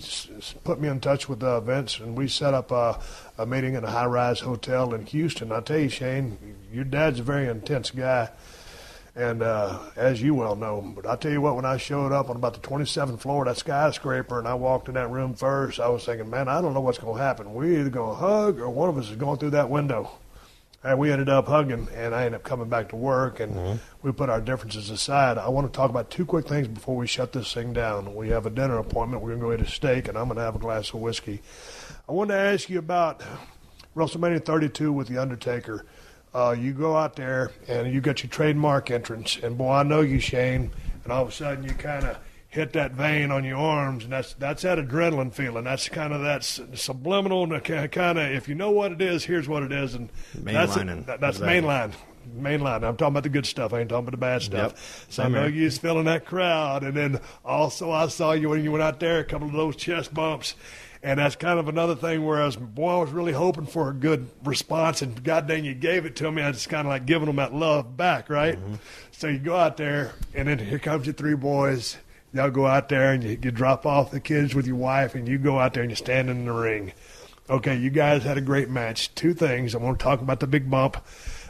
put me in touch with Vince, and we set up a meeting in a high-rise hotel in Houston. I'll tell you, Shane, your dad's a very intense guy. And as you well know, but I tell you what, when I showed up on about the 27th floor of that skyscraper and I walked in that room first, I was thinking, man, I don't know what's going to happen. We're either going to hug or one of us is going through that window. And we ended up hugging, and I ended up coming back to work, and we put our differences aside. I want to talk about two quick things before we shut this thing down. We have a dinner appointment. We're going to go eat a steak, and I'm going to have a glass of whiskey. I wanted to ask you about WrestleMania 32 with The Undertaker. You go out there, and you got your trademark entrance, and boy, I know you, Shane, and all of a sudden you kind of hit that vein on your arms, and that's that adrenaline feeling. That's kind of that subliminal, kind of, if you know what it is, here's what it is. And that's mainline. Mainline. I'm talking about the good stuff. I ain't talking about the bad stuff. Yep. So I know you was feeling that crowd, and then also I saw you when you went out there, a couple of those chest bumps. And that's kind of another thing where I was really hoping for a good response, and God dang, you gave it to me. I just kind of like giving them that love back, right? Mm-hmm. So you go out there, and then here comes your three boys. Y'all go out there, and you drop off the kids with your wife, and you go out there, and you stand in the ring. Okay, you guys had a great match. Two things. I want to talk about the big bump,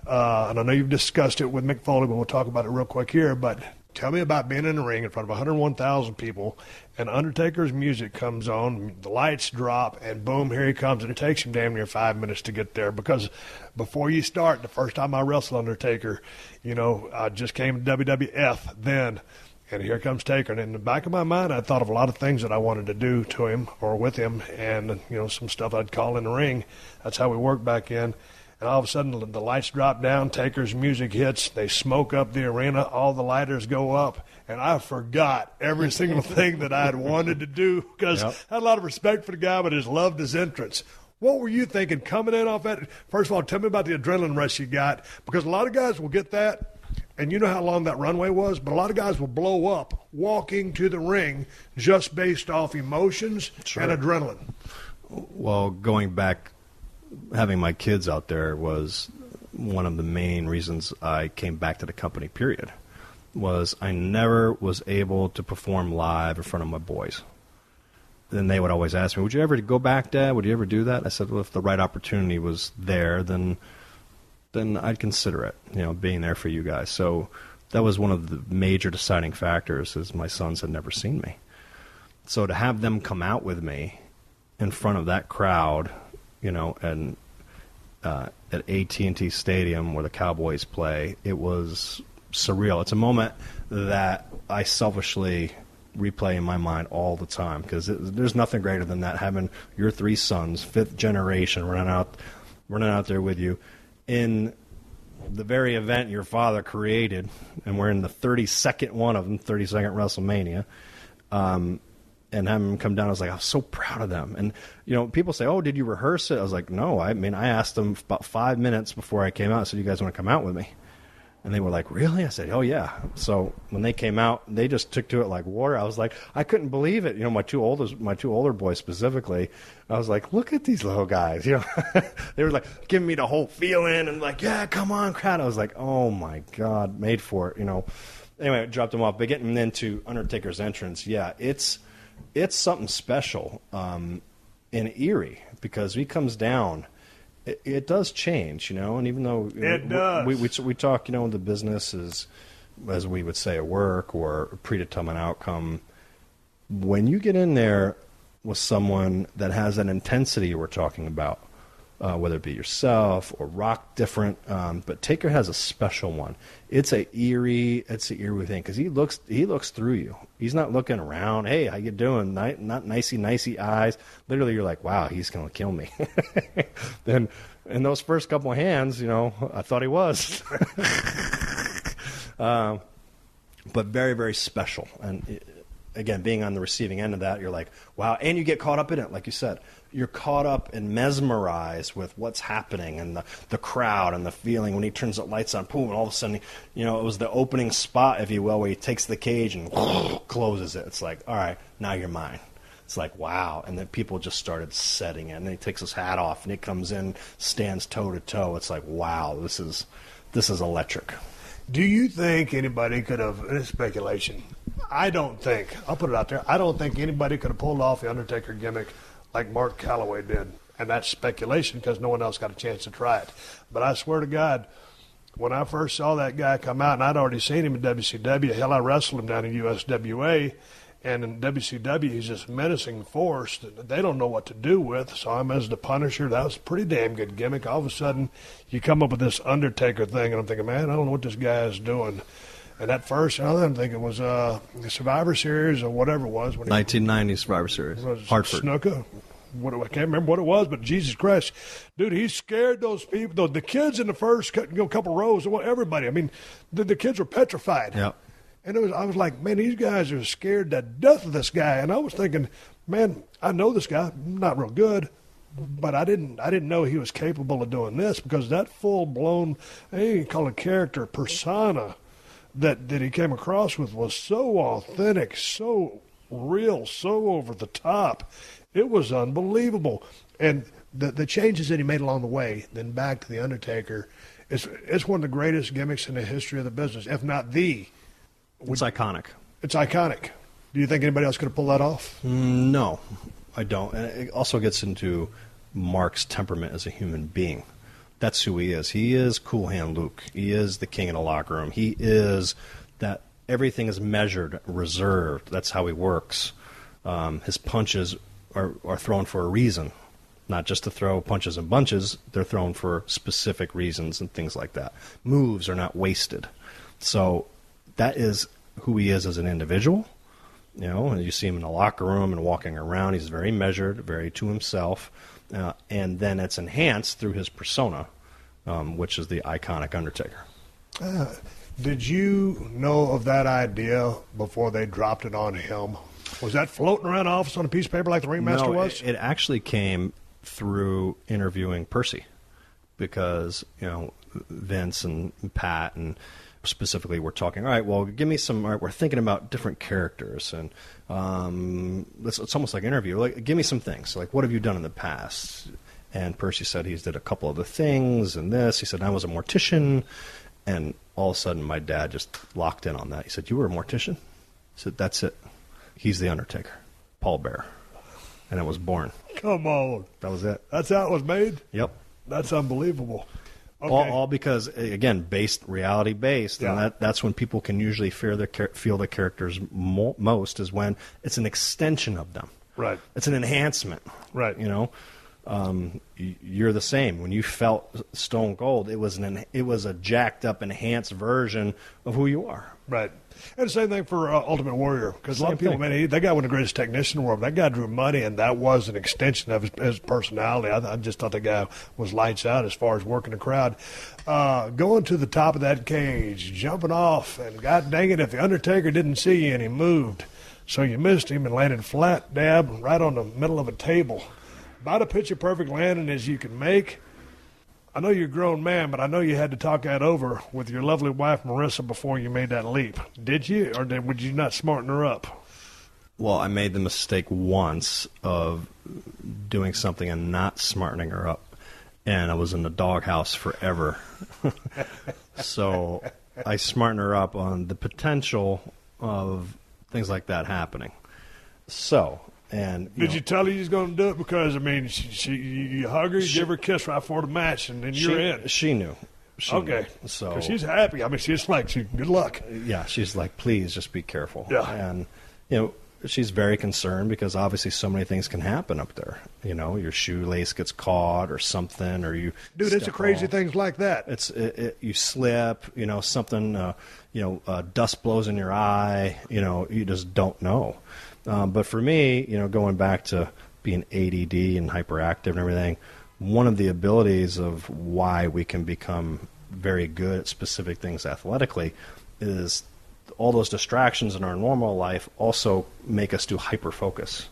and I know you've discussed it with Mick Foley, but we'll talk about it real quick here. But tell me about being in the ring in front of 101,000 people, and Undertaker's music comes on, the lights drop, and boom, here he comes, and it takes him damn near 5 minutes to get there, because before you start, the first time I wrestled Undertaker, I just came to WWF then, and here comes Taker, and in the back of my mind, I thought of a lot of things that I wanted to do to him or with him, and, some stuff I'd call in the ring. That's how we worked back in. And all of a sudden, the lights drop down, Taker's music hits, they smoke up the arena, all the lighters go up, and I forgot every single thing that I had wanted to do, because I had a lot of respect for the guy, but I just loved his entrance. What were you thinking coming in off that? First of all, tell me about the adrenaline rush you got, because a lot of guys will get that, and you know how long that runway was, but a lot of guys will blow up walking to the ring just based off emotions and adrenaline. Well, going back, having my kids out there was one of the main reasons I came back to the company, period, was I never was able to perform live in front of my boys. Then they would always ask me, would you ever go back, Dad? Would you ever do that? I said, well, if the right opportunity was there, then I'd consider it, being there for you guys. So that was one of the major deciding factors, is my sons had never seen me. So to have them come out with me in front of that crowd, and at AT&T Stadium where the Cowboys play, it was surreal. It's a moment that I selfishly replay in my mind all the time, because there's nothing greater than that, having your 3 sons, 5th generation, running out there with you in the very event your father created, and we're in the 32nd one of them, 32nd WrestleMania, and having them come down. I was like, I was so proud of them. And, people say, oh, did you rehearse it? I was like, no, I asked them about 5 minutes before I came out. I said, you guys want to come out with me? And they were like, really? I said, oh, yeah. So when they came out, they just took to it like water. I was like, I couldn't believe it. My two older boys specifically, I was like, look at these little guys. They were like giving me the whole feeling and like, yeah, come on, crowd. I was like, oh, my God, made for it, Anyway, I dropped them off. But getting into Undertaker's entrance, yeah, it's something special and eerie, because he comes down. It does change, and even though it does, we talk, the business is, as we would say, a work or a predetermined outcome. When you get in there with someone that has an intensity we're talking about, whether it be yourself or Rock, different, but Taker has a special one. It's an eerie thing, because he looks through you. He's not looking around. Hey, how you doing? Not nicey eyes. Literally, you're like, wow, he's gonna kill me. Then in those first couple of hands, I thought he was. But very, very special. And again, being on the receiving end of that, you're like, wow. And you get caught up in it, like you said. You're caught up and mesmerized with what's happening and the crowd and the feeling when he turns the lights on, boom, and all of a sudden, it was the opening spot, if you will, where he takes the cage and closes it. It's like, all right, now you're mine. It's like, wow. And then people just started setting it. And then he takes his hat off and he comes in, stands toe-to-toe. It's like, wow, this is electric. Do you think anybody could have, and it's speculation, I'll put it out there, I don't think anybody could have pulled off the Undertaker gimmick like Mark Calloway did. And that's speculation, because no one else got a chance to try it. But I swear to God, when I first saw that guy come out, and I'd already seen him in WCW, hell, I wrestled him down in USWA, and in WCW, he's this menacing force that they don't know what to do with. So I'm as the Punisher. That was a pretty damn good gimmick. All of a sudden, you come up with this Undertaker thing, and I'm thinking, man, I don't know what this guy is doing. And at first, I'm thinking it was the Survivor Series or whatever it was. 1990 Survivor Series. Hartford. Snuka. I can't remember what it was, but Jesus Christ. Dude, he scared those people. The kids in the first couple rows, everybody. I mean, the kids were petrified. Yeah. And I was like, man, these guys are scared to death of this guy. And I was thinking, man, I know this guy, not real good, but I didn't know he was capable of doing this, because that full-blown, you call it character, persona that he came across with was so authentic, so real, so over the top. It was unbelievable. And the changes that he made along the way, then back to the Undertaker, it's one of the greatest gimmicks in the history of the business, if not the. It's iconic. It's iconic. Do you think anybody else could have pulled that off? No, I don't. And it also gets into Mark's temperament as a human being. That's who he is. He is Cool Hand Luke. He is the king of the locker room. He is that everything is measured, reserved. That's how he works. His punches are thrown for a reason, not just to throw punches and bunches. They're thrown for specific reasons and things like that. Moves are not wasted. So that is who he is as an individual. And you see him in the locker room and walking around. He's very measured, very to himself. And then it's enhanced through his persona, which is the iconic Undertaker. Did you know of that idea before they dropped it on him? Was that floating around the office on a piece of paper like the Ringmaster was? It actually came through interviewing Percy, because, Vince and Pat and specifically we're talking, all right, well, give me some, all right, we're thinking about different characters, and it's almost like an interview. Like, give me some things. Like, what have you done in the past? And Percy said he's did a couple of the things and this. He said, I was a mortician. And all of a sudden, my dad just locked in on that. He said, you were a mortician? I said, that's it. He's the Undertaker, Paul Bearer. And it was born. Come on. That was it. That's how it was made? Yep. That's unbelievable. Okay. All because, again, reality-based, yeah. And that's when people can usually feel the characters most, is when it's an extension of them. Right. It's an enhancement. Right. you're the same. When you felt Stone Cold, it was a jacked up, enhanced version of who you are. Right. And the same thing for Ultimate Warrior, because a lot of people, man, that guy was the greatest technician in the world. That guy drew money, and that was an extension of his personality. I just thought the guy was lights out as far as working the crowd. Going to the top of that cage, jumping off, and God dang it, if the Undertaker didn't see you and he moved, so you missed him and landed flat dab right on the middle of a table. About a picture-perfect landing as you can make. I know you're a grown man, but I know you had to talk that over with your lovely wife, Marissa, before you made that leap. Did you, or would you not smarten her up? Well, I made the mistake once of doing something and not smartening her up, and I was in the doghouse forever. So I smartened her up on the potential of things like that happening. So... And did you tell her you was going to do it? Because, I mean, you hug her, you give her a kiss right before the match, and then you're in. She knew. Okay. So because she's happy. I mean, she's like, good luck. Yeah, she's like, please just be careful. Yeah. And, she's very concerned because obviously so many things can happen up there. Your shoelace gets caught or something, or you. Dude, it's a crazy things like that. You slip, something, dust blows in your eye, you just don't know. But for me, going back to being ADD and hyperactive and everything, one of the abilities of why we can become very good at specific things athletically is all those distractions in our normal life also make us do hyper-focus.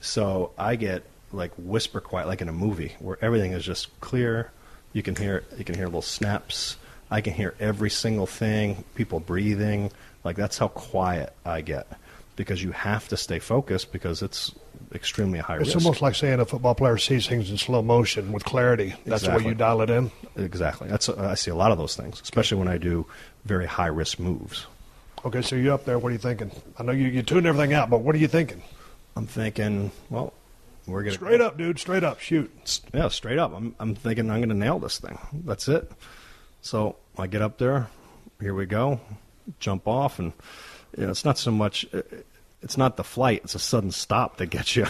So I get like whisper quiet, like in a movie, where everything is just clear. You can hear little snaps. I can hear every single thing, people breathing. Like that's how quiet I get. Because you have to stay focused because it's extremely high risk. It's almost like saying a football player sees things in slow motion with clarity. That's the way you dial it in? Exactly. I see a lot of those things, especially when I do very high-risk moves. Okay, so you're up there. What are you thinking? I know you tune everything out, but what are you thinking? I'm thinking, well, we're going to... Straight up, dude. Straight up. Shoot. Yeah, straight up. I'm thinking I'm going to nail this thing. That's it. So I get up there. Here we go. Jump off and... it's not so much, it's not the flight, it's a sudden stop that gets you.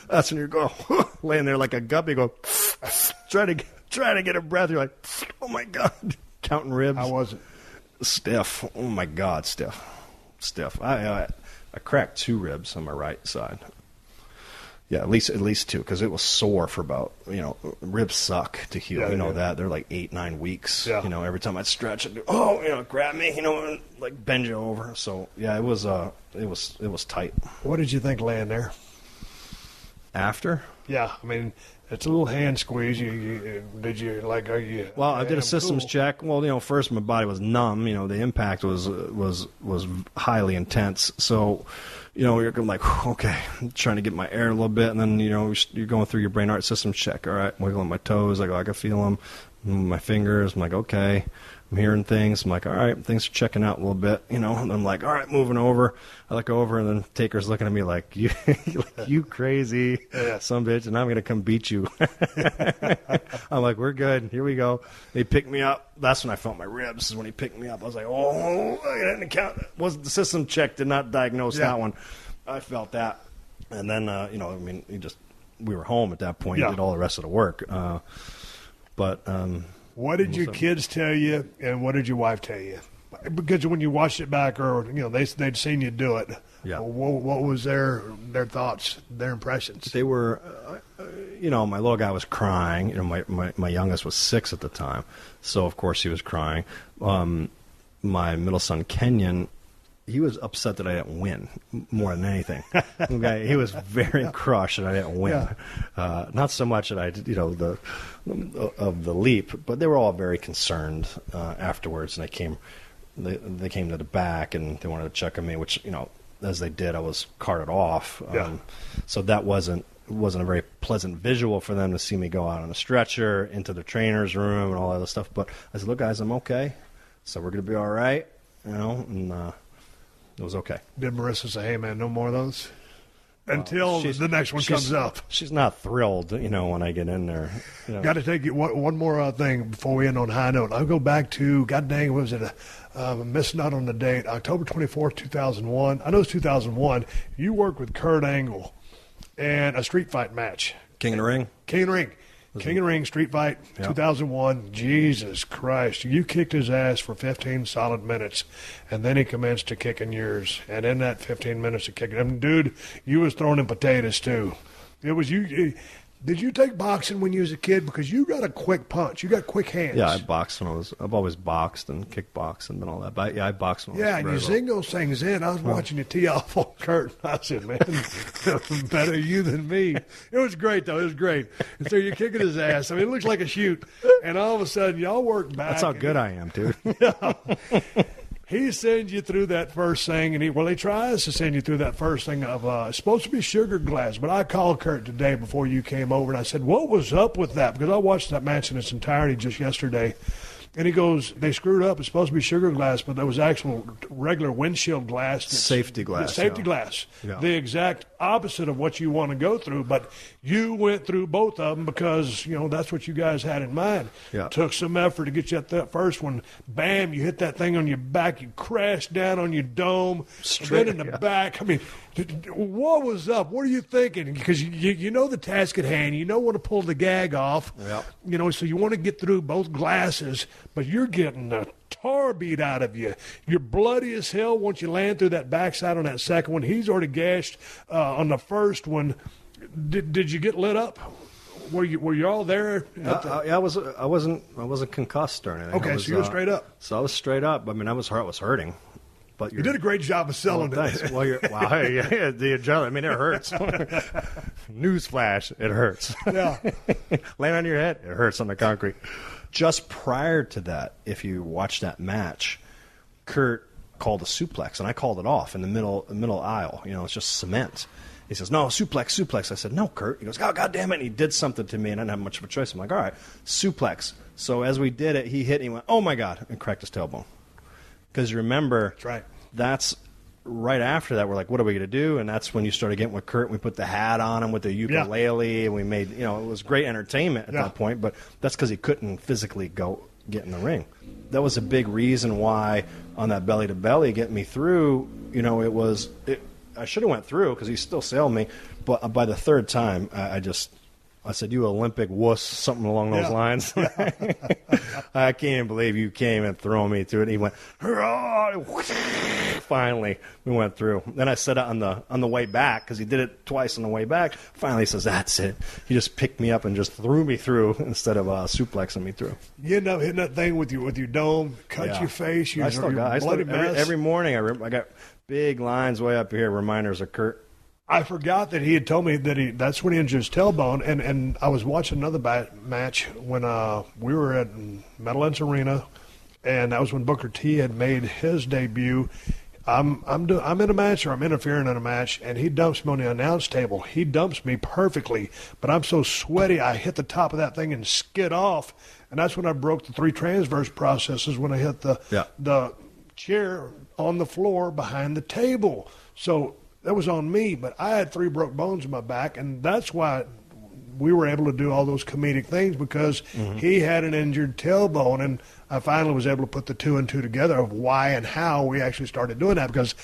That's when you're going, laying there like a guppy, go, try to get a breath. You're like, oh my God, counting ribs. How was it? Stiff. Oh my God, stiff. I cracked 2 ribs on my right side. Yeah, at least 2, because it was sore for about, ribs suck to heal. Yeah, that. They're like 8-9 weeks. Yeah. Every time I'd stretch, I'd do, grab me, and like bend you over. So, yeah, it was tight. What did you think laying there? After? Yeah, I mean, it's a little hand squeeze. Did you, like, are you... Well, I did a systems check. Well, first my body was numb. The impact was highly intense. So... you're like, okay, I'm trying to get my air a little bit, and then, you're going through your brain art systems check. All right, wiggling my toes. I can feel them. My fingers. I'm like, okay. I'm hearing things. I'm like, all right, things are checking out a little bit, And I'm like, all right, moving over. I look over, and then Taker's looking at me like, you crazy son of a bitch, and I'm going to come beat you. I'm like, we're good. Here we go. They picked me up. That's when I felt my ribs, is when he picked me up. I was like, oh, I didn't count. Wasn't the system check did not diagnose that one. I felt that. And then, we were home at that point. Did all the rest of the work. What did your kids tell you, and what did your wife tell you? Because when you watched it back, or they'd seen you do it. Yeah. What was their thoughts, their impressions? They were, my little guy was crying. My youngest was 6 at the time, so of course he was crying. My middle son Kenyon, he was upset that I didn't win more than anything. Okay, he was very crushed that I didn't win. Yeah. Not so much that I did, of the leap, but they were all very concerned afterwards, and they came to the back and they wanted to check on me, which as they did, I was carted off. So that wasn't a very pleasant visual for them to see me go out on a stretcher into the trainer's room and all that other stuff. But I said, look, guys, I'm okay. So we're going to be all right, and it was okay. Did Marissa say, hey, man, no more of those? until the next one comes up. She's not thrilled, when I get in there. Got to take you one more thing before we end on a high note. I'll go back to, God dang, was it I'm missing out on the date, October 24th, 2001. I know it's 2001. You worked with Kurt Angle in a street fight match. King of the Ring? King of the Ring. King of the Ring street fight, 2001. Jesus Christ. You kicked his ass for 15 solid minutes, and then he commenced to kicking yours. And in that 15 minutes of kicking him, dude, you was throwing him potatoes too. It was you. Did you take boxing when you was a kid? Because you got a quick punch. You got quick hands. Yeah, I've always boxed and kickboxed and all that. But yeah, I boxed when I was and you zing those things in. I was watching you tee off on Kurt. I said, man, better you than me. It was great, though. It was great. And so you're kicking his ass. I mean, it looks like a shoot. And all of a sudden, y'all work back. That's how good I am, dude. He sends you through that first thing, and he tries to send you through that first thing of it's supposed to be sugar glass. But I called Kurt today before you came over, and I said, what was up with that? Because I watched that match in its entirety just yesterday. And he goes, they screwed up. It's supposed to be sugar glass, but there was actual regular windshield glass. Safety glass. Safety glass. Yeah. The exact opposite of what you want to go through. But you went through both of them because, that's what you guys had in mind. Yeah. Took some effort to get you at that first one. Bam, you hit that thing on your back. You crashed down on your dome. Straight in the back. I mean, what was up? What are you thinking? Because you know the task at hand. You know when to pull the gag off. Yep. So you want to get through both glasses, but you're getting the tar beat out of you. You're bloody as hell once you land through that backside on that second one. He's already gashed on the first one. Did you get lit up? Were you all there? Yeah, I wasn't concussed or anything. Okay, so you were straight up. So I was straight up. I mean, I was hurting. But you did a great job of selling it. Well, wow, hey, yeah, the adrenaline. I mean, it hurts. Newsflash, it hurts. Yeah. Laying on your head, it hurts on the concrete. Just prior to that, if you watch that match, Kurt called a suplex, and I called it off in the middle aisle. It's just cement. He says, no, suplex. I said, no, Kurt. He goes, oh, God damn it. And he did something to me, and I didn't have much of a choice. I'm like, all right, suplex. So as we did it, he hit, and he went, oh, my God, and cracked his tailbone. Because remember, that's right. That's right after that. We're like, what are we going to do? And that's when you started getting with Kurt. And we put the hat on him with the ukulele, and we made, it was great entertainment at that point. But that's because he couldn't physically get in the ring. That was a big reason why on that belly to belly getting me through. I should have went through because he still sailed me. But by the third time, I said, you Olympic wuss, something along those lines. I can't believe you came and threw me through it. He went, hurrah! Finally, we went through. Then I said it on the way back, because he did it twice on the way back. Finally, he says, that's it. He just picked me up and just threw me through instead of suplexing me through. You end up hitting that thing with your dome, cut your face, every morning I got big lines way up here, reminders of Kurt. I forgot that he had told me that that's when he injured his tailbone, and I was watching another match when we were at Meadowlands Arena, and that was when Booker T had made his debut. I'm in a match, or I'm interfering in a match, and he dumps me on the announce table. He dumps me perfectly, but I'm so sweaty I hit the top of that thing and skid off, and that's when I broke the 3 transverse processes when I hit the chair on the floor behind the table. So that was on me, but I had 3 broke bones in my back, and that's why we were able to do all those comedic things, because he had an injured tailbone, and I finally was able to put the 2 and 2 together of why and how we actually started doing that, because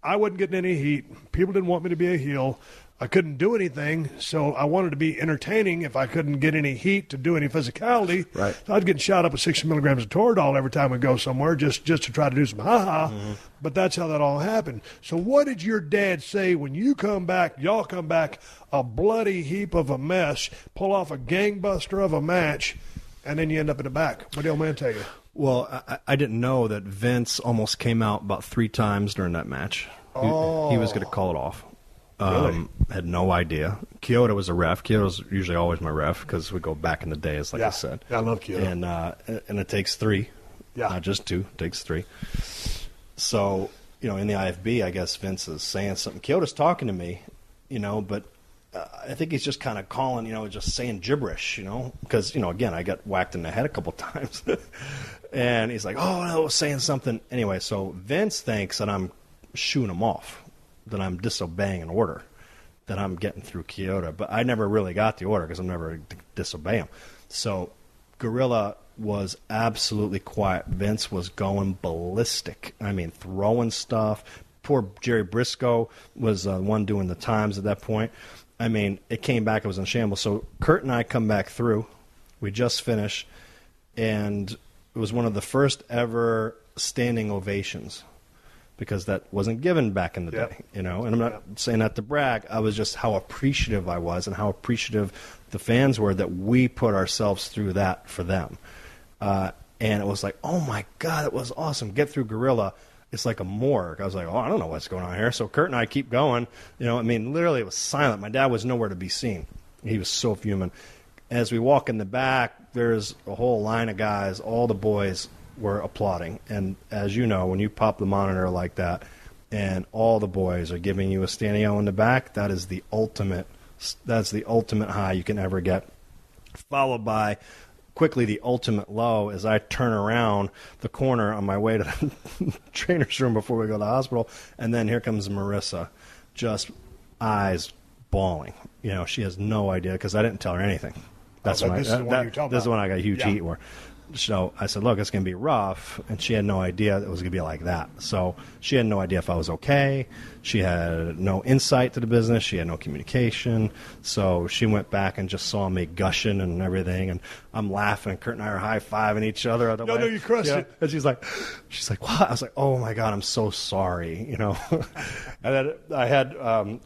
I wasn't getting any heat. People didn't want me to be a heel. I couldn't do anything, so I wanted to be entertaining if I couldn't get any heat to do any physicality. Right. So I'd get shot up with 60 milligrams of Toradol every time we go somewhere just to try to do some ha-ha. But that's how that all happened. So what did your dad say when y'all come back, a bloody heap of a mess, pull off a gangbuster of a match, and then you end up in the back? What did the old man tell you? Well, I didn't know that Vince almost came out about 3 times during that match. He was going to call it off. Really? Had no idea. Kyoto was a ref. Kyoto's usually always my ref because we go back in the days, like I said. Yeah, I love Kyoto. And it takes 3. Yeah. Not just 2. It takes 3. So, in the IFB, I guess Vince is saying something. Kyoto's talking to me, but I think he's just kind of calling, just saying gibberish, because, again, I got whacked in the head a couple times. And he's like, oh, I was saying something. Anyway, so Vince thinks that I'm shooing him off, that I'm disobeying an order, that I'm getting through Kyoto. But I never really got the order because I'm never disobey him. So Gorilla was absolutely quiet. Vince was going ballistic. I mean, throwing stuff. Poor Jerry Briscoe was the one doing the times at that point. I mean, it came back. It was in shambles. So Kurt and I come back through. We just finished. And it was one of the first ever standing ovations because that wasn't given back in the day, you know. And I'm not saying that to brag. I was just how appreciative I was and how appreciative the fans were that we put ourselves through that for them. And it was like, oh, my God, it was awesome. Get through Gorilla. It's like a morgue. I was like, oh, I don't know what's going on here. So Kurt and I keep going. You know, I mean, literally it was silent. My dad was nowhere to be seen. He was so fuming. As we walk in the back, there's a whole line of guys. All the boys were applauding. And as you know, when you pop the monitor like that and all the boys are giving you a standing O in the back, that is the ultimate. That's the ultimate high you can ever get. Followed by quickly the ultimate low as I turn around the corner on my way to the trainer's room before we go to the hospital. And then here comes Marissa, just eyes bawling. You know, she has no idea because I didn't tell her anything. That's when this is when I got a huge heat for. So I said, look, it's going to be rough. And she had no idea it was going to be like that. So she had no idea if I was okay. She had no insight to the business. She had no communication. So she went back and just saw me gushing and everything. And I'm laughing. Kurt and I are high-fiving each other. No, you crushed it. And she's like, what? I was like, oh, my God, I'm so sorry, you know. And then I had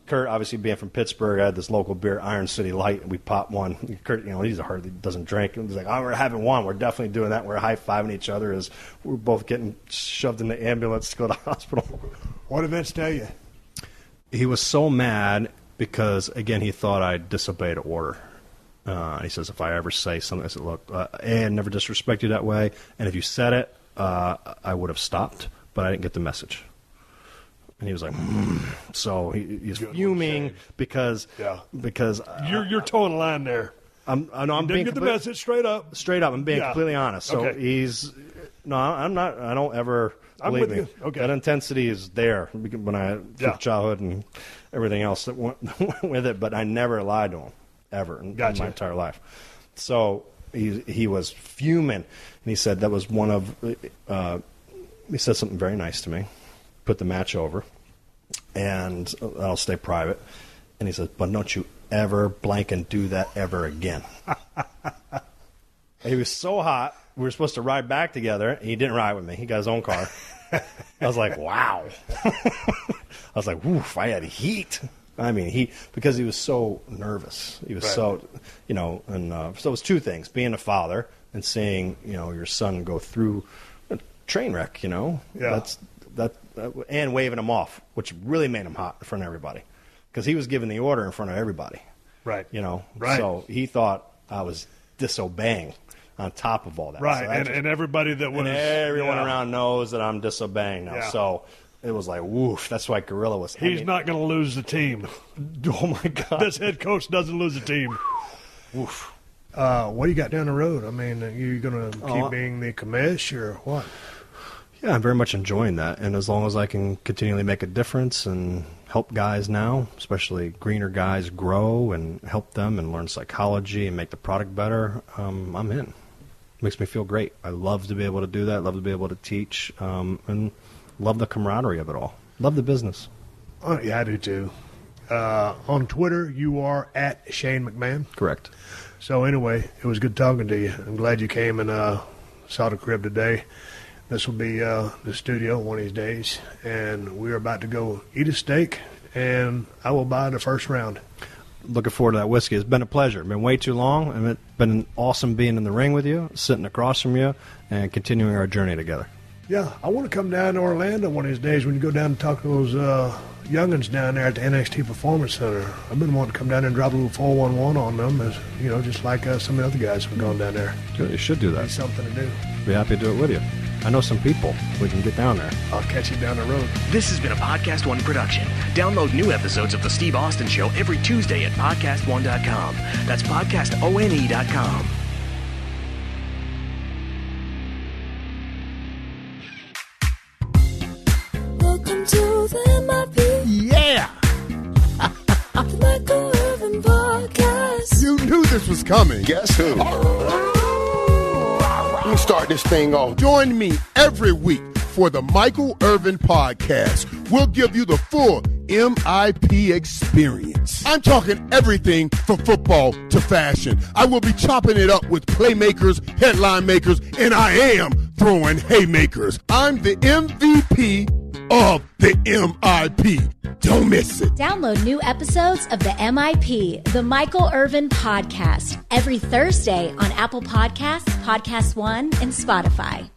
Kurt, obviously being from Pittsburgh, I had this local beer, Iron City Light, and we popped one. Kurt, you know, he's hardly doesn't drink. And he's like, oh, we're having one. We're definitely doing that. We're high-fiving each other as we're both getting shoved in the ambulance to go to the hospital. What did Vince tell you? He was so mad because, again, he thought I disobeyed an order. He says, if I ever say something, I said, look, I never disrespect you that way, and if you said it, I would have stopped, but I didn't get the message. And he was like, So he's fuming because you're towing the line there. I'm didn't being get the message straight up. Straight up, I'm being completely honest. So I'm not. I don't ever. Believe me. Okay. That intensity is there when I through childhood and everything else that went with it, but I never lied to him ever in my entire life. So he was fuming, and he said that was one of. He said something very nice to me, put the match over, and I'll stay private. And he said, "But don't you ever blank and do that ever again." He was so hot. We were supposed to ride back together, and he didn't ride with me. He got his own car. I was like, wow. I was like, woof, I had heat. I mean, because he was so nervous. He was so, you know, and so it was two things, being a father and seeing, you know, your son go through a train wreck, you know. Yeah. And waving him off, which really made him hot in front of everybody. Because he was giving the order in front of everybody. Right. You know. Right. So he thought I was disobeying. On top of all that. Right, So and everybody that was... And everyone around knows that I'm disobeying now. Yeah. So it was like, woof, that's why Gorilla was... He's not going to lose the team. Oh, my God. This head coach doesn't lose the team. Woof. What do you got down the road? I mean, are you going to keep being the commish or what? Yeah, I'm very much enjoying that. And as long as I can continually make a difference and help guys now, especially greener guys, grow and help them and learn psychology and make the product better, I'm in. Makes me feel great. I love to be able to do that. Love to be able to teach, and love the camaraderie of it all. Love the business. Oh, yeah, I do too. On Twitter, you are at Shane McMahon. Correct. So anyway, it was good talking to you. I'm glad you came and saw the crib today. This will be the studio one of these days, and we're about to go eat a steak, and I will buy the first round. Looking forward to that whiskey. It's been a pleasure. It's been way too long, and it's been awesome being in the ring with you, sitting across from you, and continuing our journey together. Yeah, I want to come down to Orlando one of these days when you go down and talk to those youngins down there at the NXT Performance Center. I've been wanting to come down there and drop a little 411 on them, as you know, just like some of the other guys have gone down there. You should do that. It's something to do. Be happy to do it with you. I know some people. We can get down there. I'll catch you down the road. This has been a Podcast One production. Download new episodes of The Steve Austin Show every Tuesday at PodcastOne.com. That's PodcastOne.com. Welcome to the MIP. Yeah! The this was coming. Guess who? Let me start this thing off. Join me every week for the Michael Irvin Podcast. We'll give you the full MIP experience. I'm talking everything from football to fashion. I will be chopping it up with playmakers, headline makers, and I am throwing haymakers. I'm the MVP of the MIP. Don't miss it. Download new episodes of the MIP, the Michael Irvin Podcast, every Thursday on Apple Podcasts, PodcastOne, and Spotify.